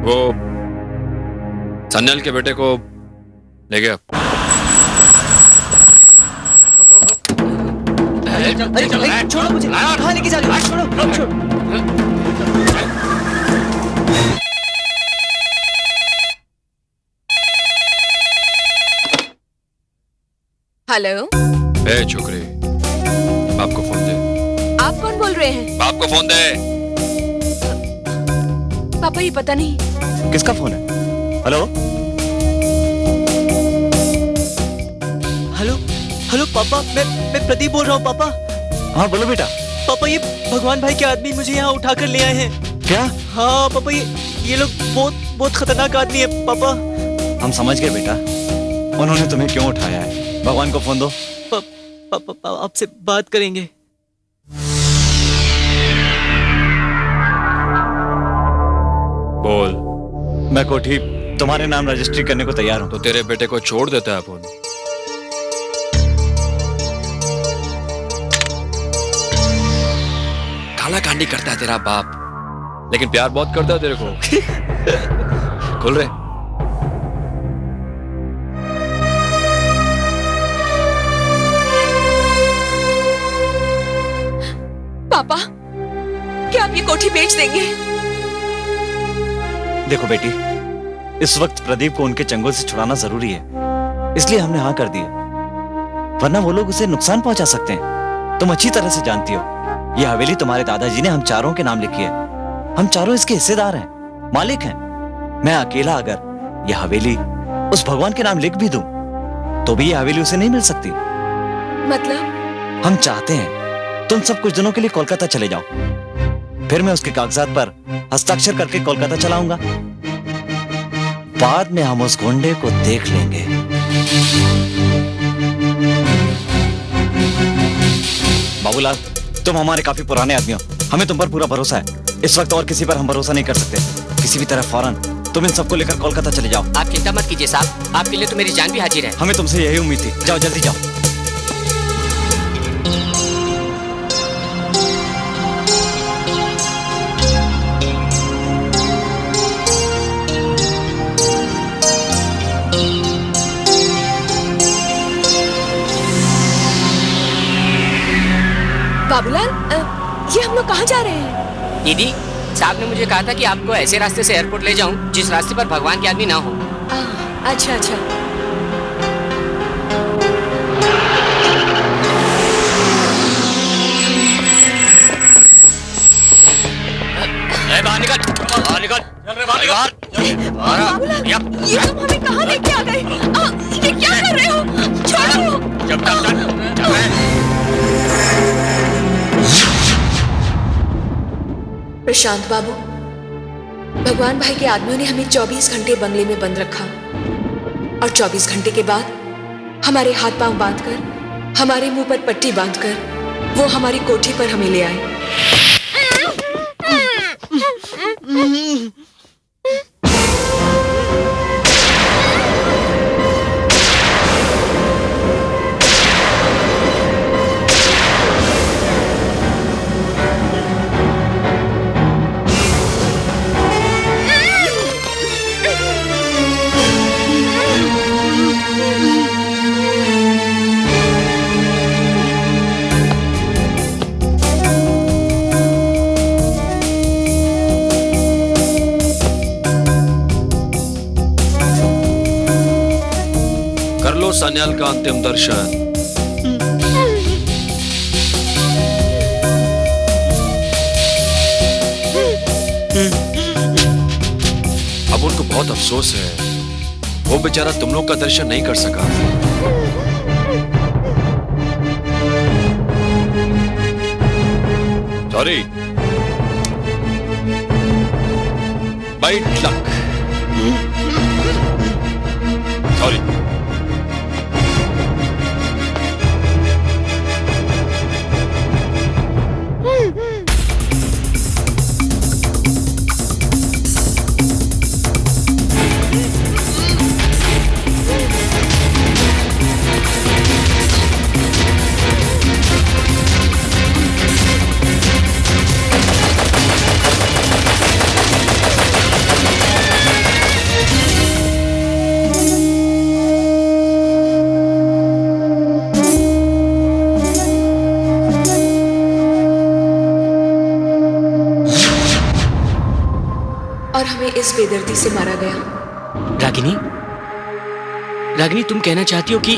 वो सन्याल के बेटे को ले गया। छोड़ो मुझे, कहाँ लेके जा रहे हो? छोड़ो। हेलो, ए छोकरी, बाप को फोन दे। आप कौन बोल रहे हैं? बाप को फोन दे। पापा ये पता नहीं। किसका फोन है? हेलो हेलो हेलो पापा, मैं प्रदीप बोल रहा हूँ पापा। हाँ बोलो बेटा। पापा ये भगवान भाई के आदमी मुझे यहाँ उठाकर ले आए हैं। क्या? हाँ पापा, ये लोग बहुत बहुत खतरनाक आदमी है पापा। हम समझ गए बेटा, उन्होंने तुम्हें क्यों उठाया है। भगवान को फोन दो। पापा आपसे बात करेंगे। बोल। मैं कोठी तुम्हारे नाम रजिस्ट्री करने को तैयार हूँ। तो तेरे बेटे को छोड़ देता है अपन। काला कांडी करता है तेरा बाप, लेकिन प्यार बहुत करता है तेरे को। खुल रहे। पापा, क्या आप ये कोठी बेच देंगे? देखो बेटी, इस वक्त प्रदीप को उनके चंगुल से छुड़ाना जरूरी है, इसलिए हमने हाँ कर दी है, वरना वो लोग उसे नुकसान पहुंचा सकते हैं। तुम अच्छी तरह से जानती हो, ये हवेली तुम्हारे दादाजी ने हम चारों के नाम लिखी है। हम चारों इसके हिस्सेदार हैं, मालिक हैं। मैं अकेला अगर यह हवेली उस भगवान के नाम लिख भी दूं, तो भी यह हवेली उसे नहीं मिल सकती। मतलब? हम चाहते हैं तुम सब कुछ दिनों के लिए कोलकाता चले जाओ, फिर मैं उसके कागजात पर हस्ताक्षर करके कोलकाता चलाऊंगा। बाद में हम उस गुंडे को देख लेंगे। बाबूलाल, तुम हमारे काफी पुराने आदमी हो, हमें तुम पर पूरा भरोसा है। इस वक्त और किसी पर हम भरोसा नहीं कर सकते। किसी भी तरह फौरन तुम इन सबको लेकर कोलकाता चले जाओ। आप चिंता मत कीजिए साहब, आपके लिए तो मेरी जान भी हाजिर है। हमें तुमसे यही उम्मीद थी। जाओ जल्दी जाओ। बाबूलाल, ये हम लोग कहाँ जा रहे हैं? दीदी, साहब ने मुझे कहा था कि आपको ऐसे रास्ते से एयरपोर्ट ले जाऊं जिस रास्ते पर भगवान के आदमी ना हो। अच्छा अच्छा। बाहर निकल, बाहर निकल, बाबूलाल, ये तुम हमें कहाँ लेके आ गए? ये क्या कर रहे हो? छोड़ो। प्रशांत बाबू, भगवान भाई के आदमियों ने हमें 24 घंटे बंगले में बंद रखा और 24 घंटे के बाद हमारे हाथ पांव बांधकर, हमारे मुंह पर पट्टी बांधकर वो हमारी कोठी पर हमें ले आए। सन्याल का अंतिम दर्शन। अब उनको बहुत अफसोस है, वो बेचारा तुम लोग का दर्शन नहीं कर सका। Sorry, bad luck. सॉरी। और हमें इस बेदर्दी से मारा गया। रागिनी, रागिनी, तुम कहना चाहती हो कि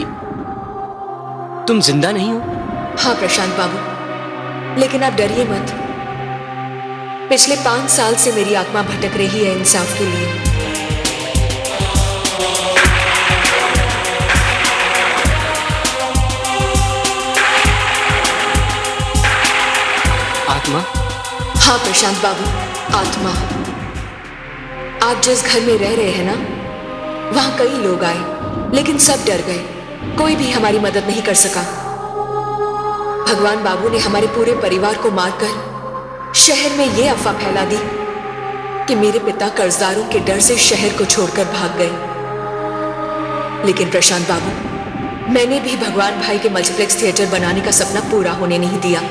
तुम जिंदा नहीं हो? हाँ प्रशांत बाबू, लेकिन आप डरिए मत। पिछले 5 साल से मेरी आत्मा भटक रही है इंसाफ के लिए। आत्मा? हाँ प्रशांत बाबू, आत्मा। आप जिस घर में रह रहे हैं ना, वहां कई लोग आए, लेकिन सब डर गए। कोई भी हमारी मदद नहीं कर सका। भगवान बाबू ने हमारे पूरे परिवार को मारकर शहर में यह अफवाह फैला दी कि मेरे पिता कर्जदारों के डर से शहर को छोड़कर भाग गए। लेकिन प्रशांत बाबू, मैंने भी भगवान भाई के मल्टीप्लेक्स थिएटर बनाने का सपना पूरा होने नहीं दिया।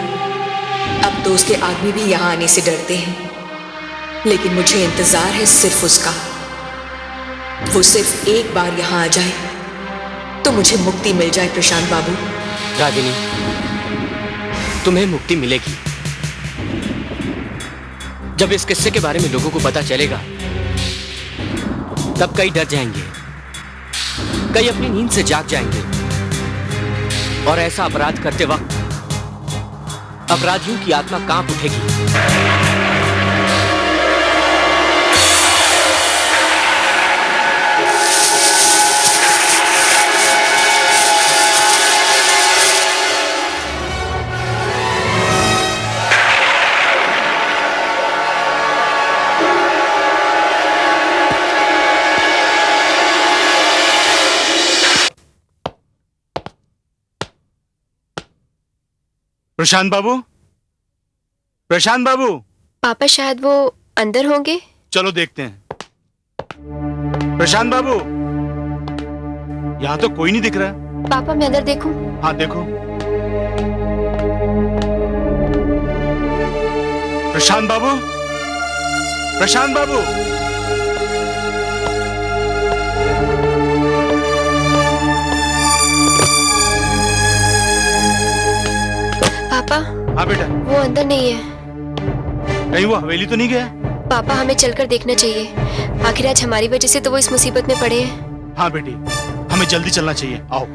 अब तो उसके आदमी भी यहां आने से डरते हैं, लेकिन मुझे इंतजार है सिर्फ उसका। वो सिर्फ एक बार यहां आ जाए तो मुझे मुक्ति मिल जाए प्रशांत बाबू। रागिनी, तुम्हें मुक्ति मिलेगी जब इस किस्से के बारे में लोगों को पता चलेगा। तब कई डर जाएंगे, कई अपनी नींद से जाग जाएंगे, और ऐसा अपराध करते वक्त अपराधियों की आत्मा कांप उठेगी। प्रशांत बाबू, प्रशांत बाबू। पापा शायद वो अंदर होंगे। चलो देखते हैं। प्रशांत बाबू, यहाँ तो कोई नहीं दिख रहा। पापा मैं अंदर देखूं? हाँ देखो। प्रशांत बाबू, प्रशांत बाबू। पापा। हाँ बेटा। वो अंदर नहीं है। कहीं वो हवेली तो नहीं गया? पापा हमें चलकर देखना चाहिए। आखिर आज हमारी वजह से तो वो इस मुसीबत में पड़े हैं। हाँ बेटी, हमें जल्दी चलना चाहिए। आओ।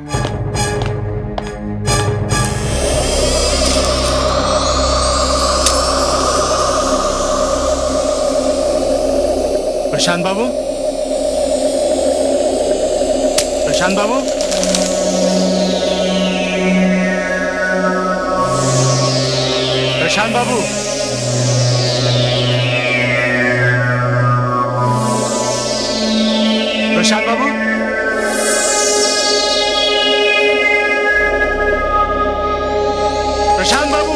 प्रशांत बाबू, प्रशांत बाबू। प्रशांत बाबू। प्रशांत बाबू। प्रशांत बाबू।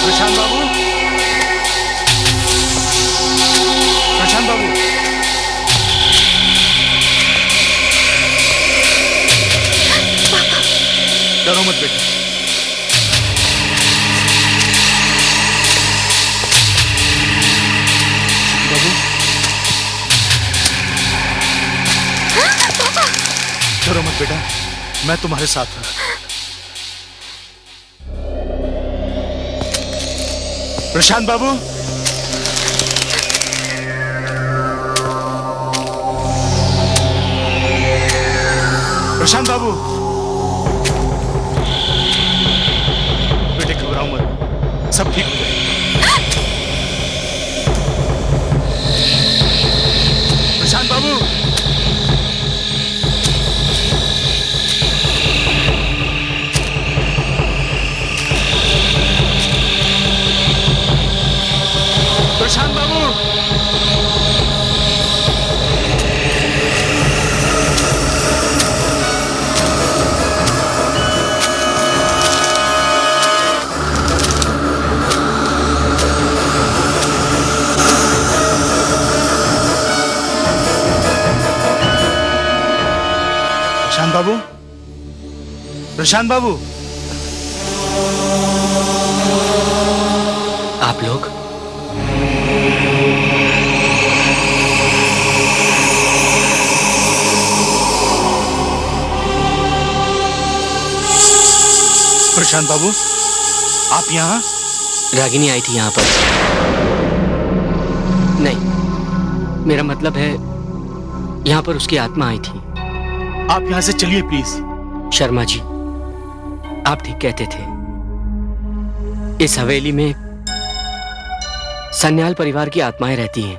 प्रशांत बाबू। प्रशांत बाबू। डरो मत बेटा। बाबू, डरो मत बेटा, मैं तुम्हारे साथ हूं। प्रशांत बाबू। प्रशांत बाबू, बेटे घबराओ मत, सब ठीक हो जाएगा। प्रशांत बाबू, प्रशांत बाबू, प्रशांत बाबू, प्रशांत बाबू, आप लोग? प्रशांत बाबू, आप यहाँ? रागिनी आई थी यहाँ पर। नहीं, मेरा मतलब है यहाँ पर उसकी आत्मा आई थी। आप यहाँ से चलिए प्लीज। शर्मा जी, आप ठीक कहते थे। इस हवेली में सन्याल परिवार की आत्माएं रहती हैं।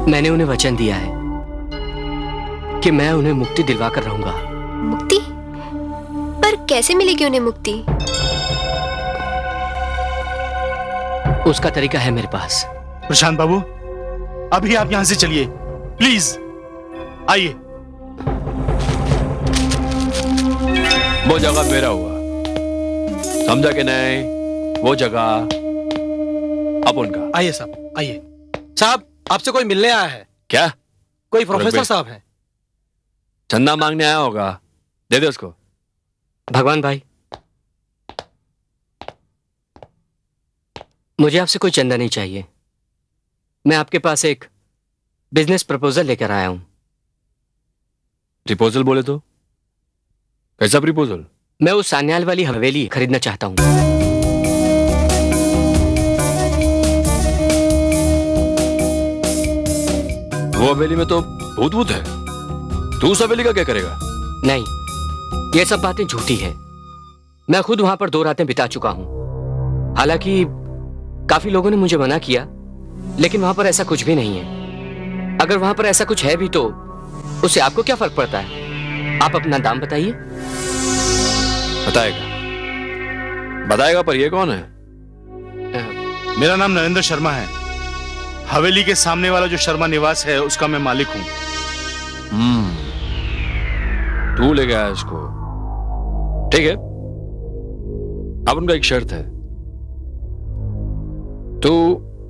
मैंने उन्हें वचन दिया है कि मैं उन्हें मुक्ति दिलवा कर रहूंगा। मुक्ति? पर कैसे मिलेगी उन्हें मुक्ति? उसका तरीका है मेरे पास। प्रशांत बाबू, अभी आप यहाँ से चलिए प्लीज, आइए। वो जगह मेरा हुआ, समझा कि नहीं? वो जगह अब उनका। आइए साहब, आइए। साहब, आपसे कोई मिलने आया है। क्या? कोई प्रोफेसर साहब है। चंदा मांगने आया होगा, दे दे उसको। भगवान भाई, मुझे आपसे कोई चंदा नहीं चाहिए। मैं आपके पास एक बिजनेस प्रपोजल लेकर आया हूं। प्रपोजल बोले तो? कैसा प्रपोजल? मैं उस सान्याल वाली हवेली खरीदना चाहता हूं। वो हवेली में तो भूत भूत है, तू उस हवेली का क्या करेगा? नहीं, ये सब बातें झूठी है। मैं खुद वहां पर 2 रातें बिता चुका हूं। हालांकि काफी लोगों ने मुझे मना किया, लेकिन वहां पर ऐसा कुछ भी नहीं है। अगर वहां पर ऐसा कुछ है भी तो उससे आपको क्या फर्क पड़ता है? आप अपना दाम बताइए। बताएगा, पर ये कौन है? मेरा नाम नरेंद्र शर्मा है। हवेली के सामने वाला जो शर्मा निवास है उसका मैं मालिक हूं। तू ले गया इसको, ठीक है। अब उनका एक शर्त है, तू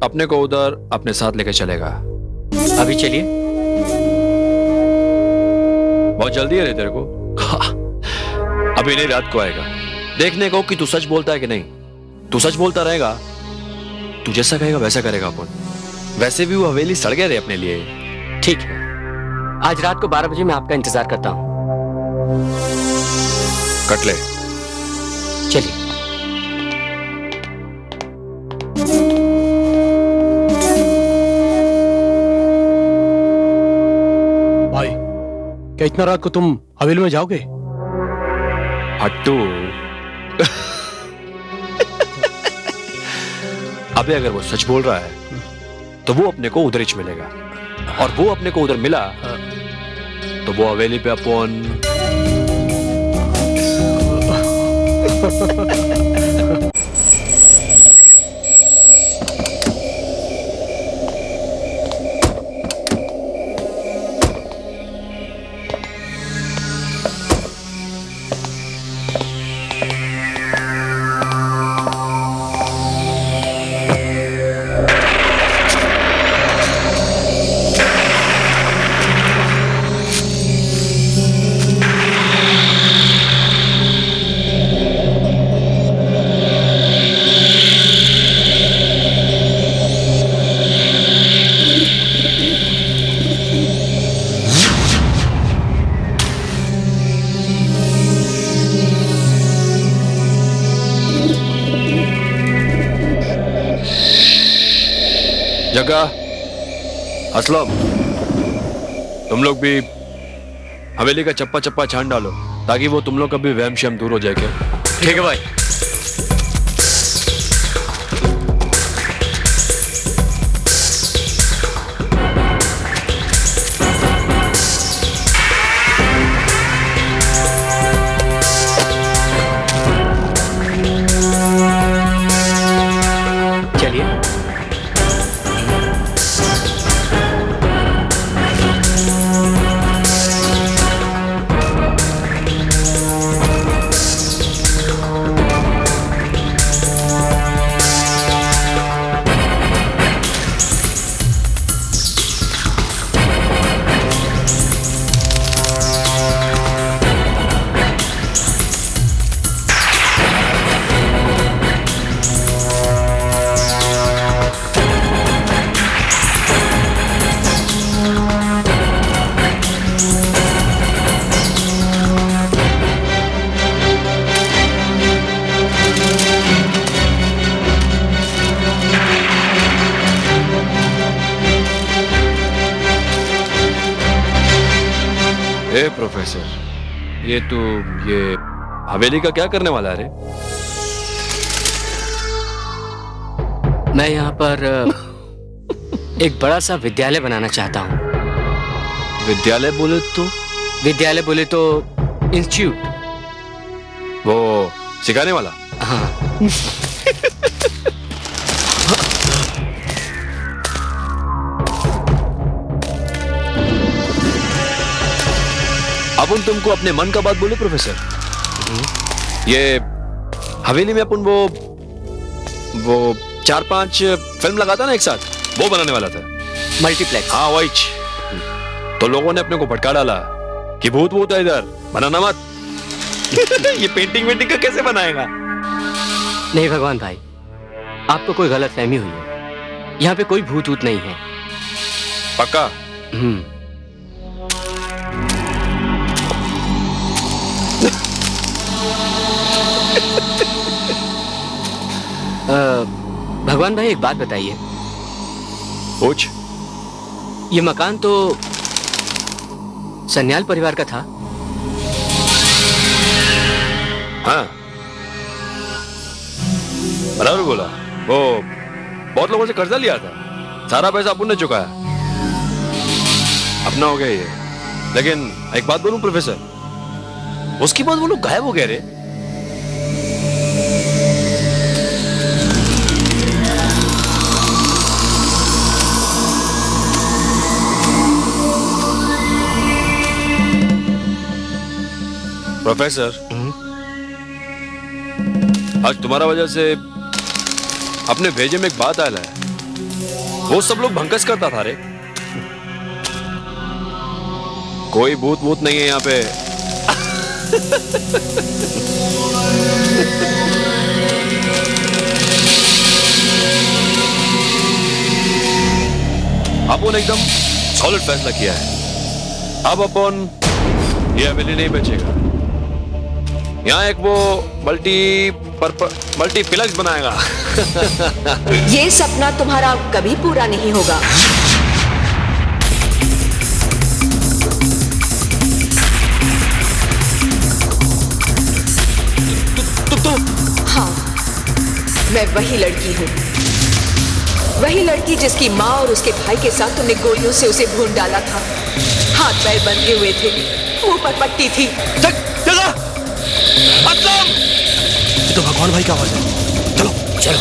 अपने को उधर अपने साथ लेकर चलेगा। अभी चलिए। बहुत जल्दी है रे तेरे को। अभी नहीं, रात को आएगा देखने को कि तू सच बोलता है कि नहीं। तू सच बोलता रहेगा, तू जैसा कहेगा वैसा करेगा अपन। वैसे भी वो हवेली सड़ गया रे अपने लिए। ठीक है, आज रात को 12 बजे मैं आपका इंतजार करता हूं। कट ले। चलिए। भाई, क्या इतना रात को तुम हवेली में जाओगे? हट्टू। अबे अगर वो सच बोल रहा है तो वो अपने को उधर ही मिलेगा, और वो अपने को उधर मिला तो वो हवेली पे अपन जगह। असलम, तुम लोग भी हवेली का चप्पा चप्पा छान डालो ताकि वो तुम लोग का भी वहम शम दूर हो जाए। क्या ठीक है भाई। चलिए। ए प्रोफेसर, ये हवेली का क्या करने वाला है रे? मैं यहाँ पर एक बड़ा सा विद्यालय बनाना चाहता हूँ। विद्यालय बोले तो इंस्टीट्यूट। वो सिखाने वाला? हाँ। अपन तुमको अपने मन का बात बोले प्रोफेसर। ये हवेली में अपन वो 4-5 फिल्म लगाता ना एक साथ, वो बनाने वाला था। मल्टीप्लेक्स। हाँ वही। तो लोगों ने अपने को भटका डाला कि भूत है इधर, बनाना मत। ये पेंटिंग का कैसे बनाएगा? नहीं भगवान भाई, आपको कोई गलत फहमी हुई है। यहाँ पे कोई भूत नहीं है। पक्का? भगवान भाई एक बात बताइए। पूछ। ये मकान तो सन्याल परिवार का था। हाँ बराबर बोला। वो बहुत लोगों से कर्जा लिया था, सारा पैसा अपन ने चुकाया, अपना हो गया ये। लेकिन एक बात बोलूं प्रोफेसर, उसके बाद वो लोग गायब हो गए रे। प्रोफेसर, आज तुम्हारा वजह से अपने भेजे में एक बात आया है। वो सब लोग भंकस करता था रे। कोई भूत नहीं है यहाँ पे। अपन एकदम सॉलिड फैसला किया है। अब अपन ये हवेली नहीं बेचेगा। यहाँ एक वो मल्टीप्लेक्स बनाएगा। ये सपना तुम्हारा कभी पूरा नहीं होगा। हाँ, मैं वही लड़की हूँ, वही लड़की जिसकी माँ और उसके भाई के साथ तुमने गोलियों से उसे भून डाला था। हाथ पैर बंधे हुए थे, मुंह पर पट्टी थी। ये तो भगवान भाई का आवाज है। चलो चलो।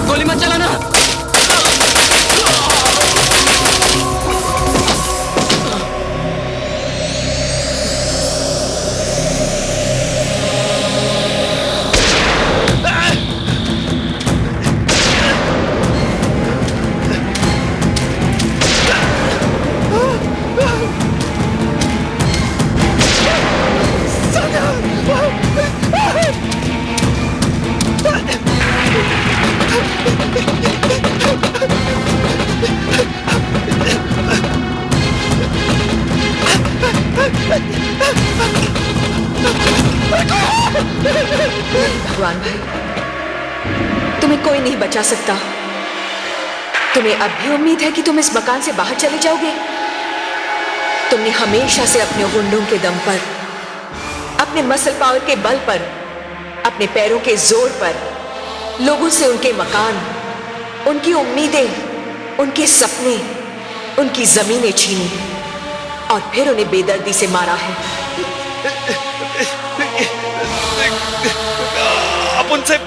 गोली मत चलाना। भगवान भाई, तुम्हें कोई नहीं बचा सकता। तुम्हें अब भी उम्मीद है कि तुम इस मकान से बाहर चले जाओगे? तुमने हमेशा से अपने गुंडों के दम पर, अपने मसल पावर के बल पर, अपने पैरों के जोर पर लोगों से उनके मकान, उनकी उम्मीदें, उनके सपने, उनकी जमीनें छीनी और फिर उन्हें बेदर्दी से मारा है। अब उनसे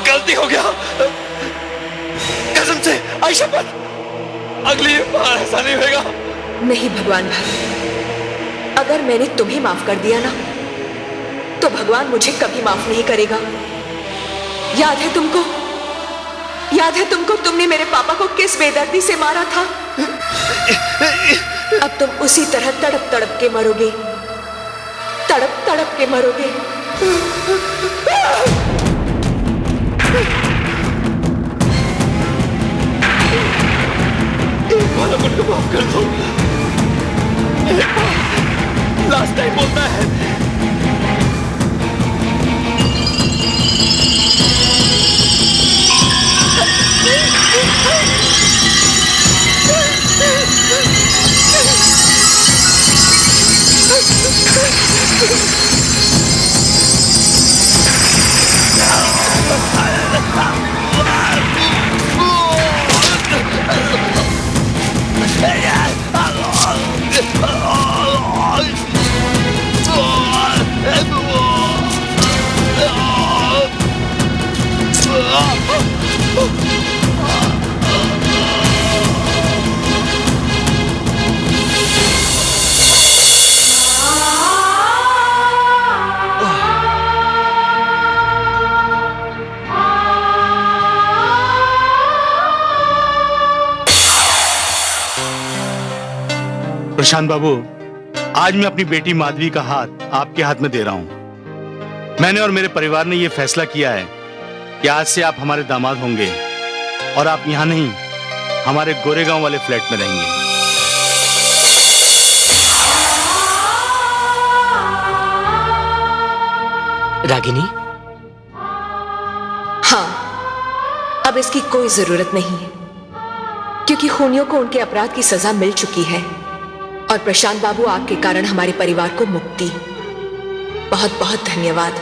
गलती हो गया, कसम से आयशा पर, अगली बार ऐसा नहीं होगा। नहीं भगवान भाई, अगर मैंने तुम्हें माफ कर दिया ना, तो भगवान मुझे कभी माफ नहीं करेगा। याद है तुमको? याद है तुमको तुमने मेरे पापा को किस बेदर्दी से मारा था? अब तुम उसी तरह तड़प तड़प के मरोगे, तड़प तड़प के मरोगे। मुझको माफ कर दो, लास्ट टाइम बोलता है। प्रशांत बाबू, आज मैं अपनी बेटी माधवी का हाथ आपके हाथ में दे रहा हूं। मैंने और मेरे परिवार ने यह फैसला किया है कि आज से आप हमारे दामाद होंगे और आप यहां नहीं, हमारे गोरेगांव वाले फ्लैट में रहेंगे। रागिनी? हाँ, अब इसकी कोई जरूरत नहीं है, क्योंकि खूनियों को उनके अपराध की सजा मिल चुकी है और प्रशांत बाबू, आपके कारण हमारे परिवार को मुक्ति। बहुत बहुत धन्यवाद।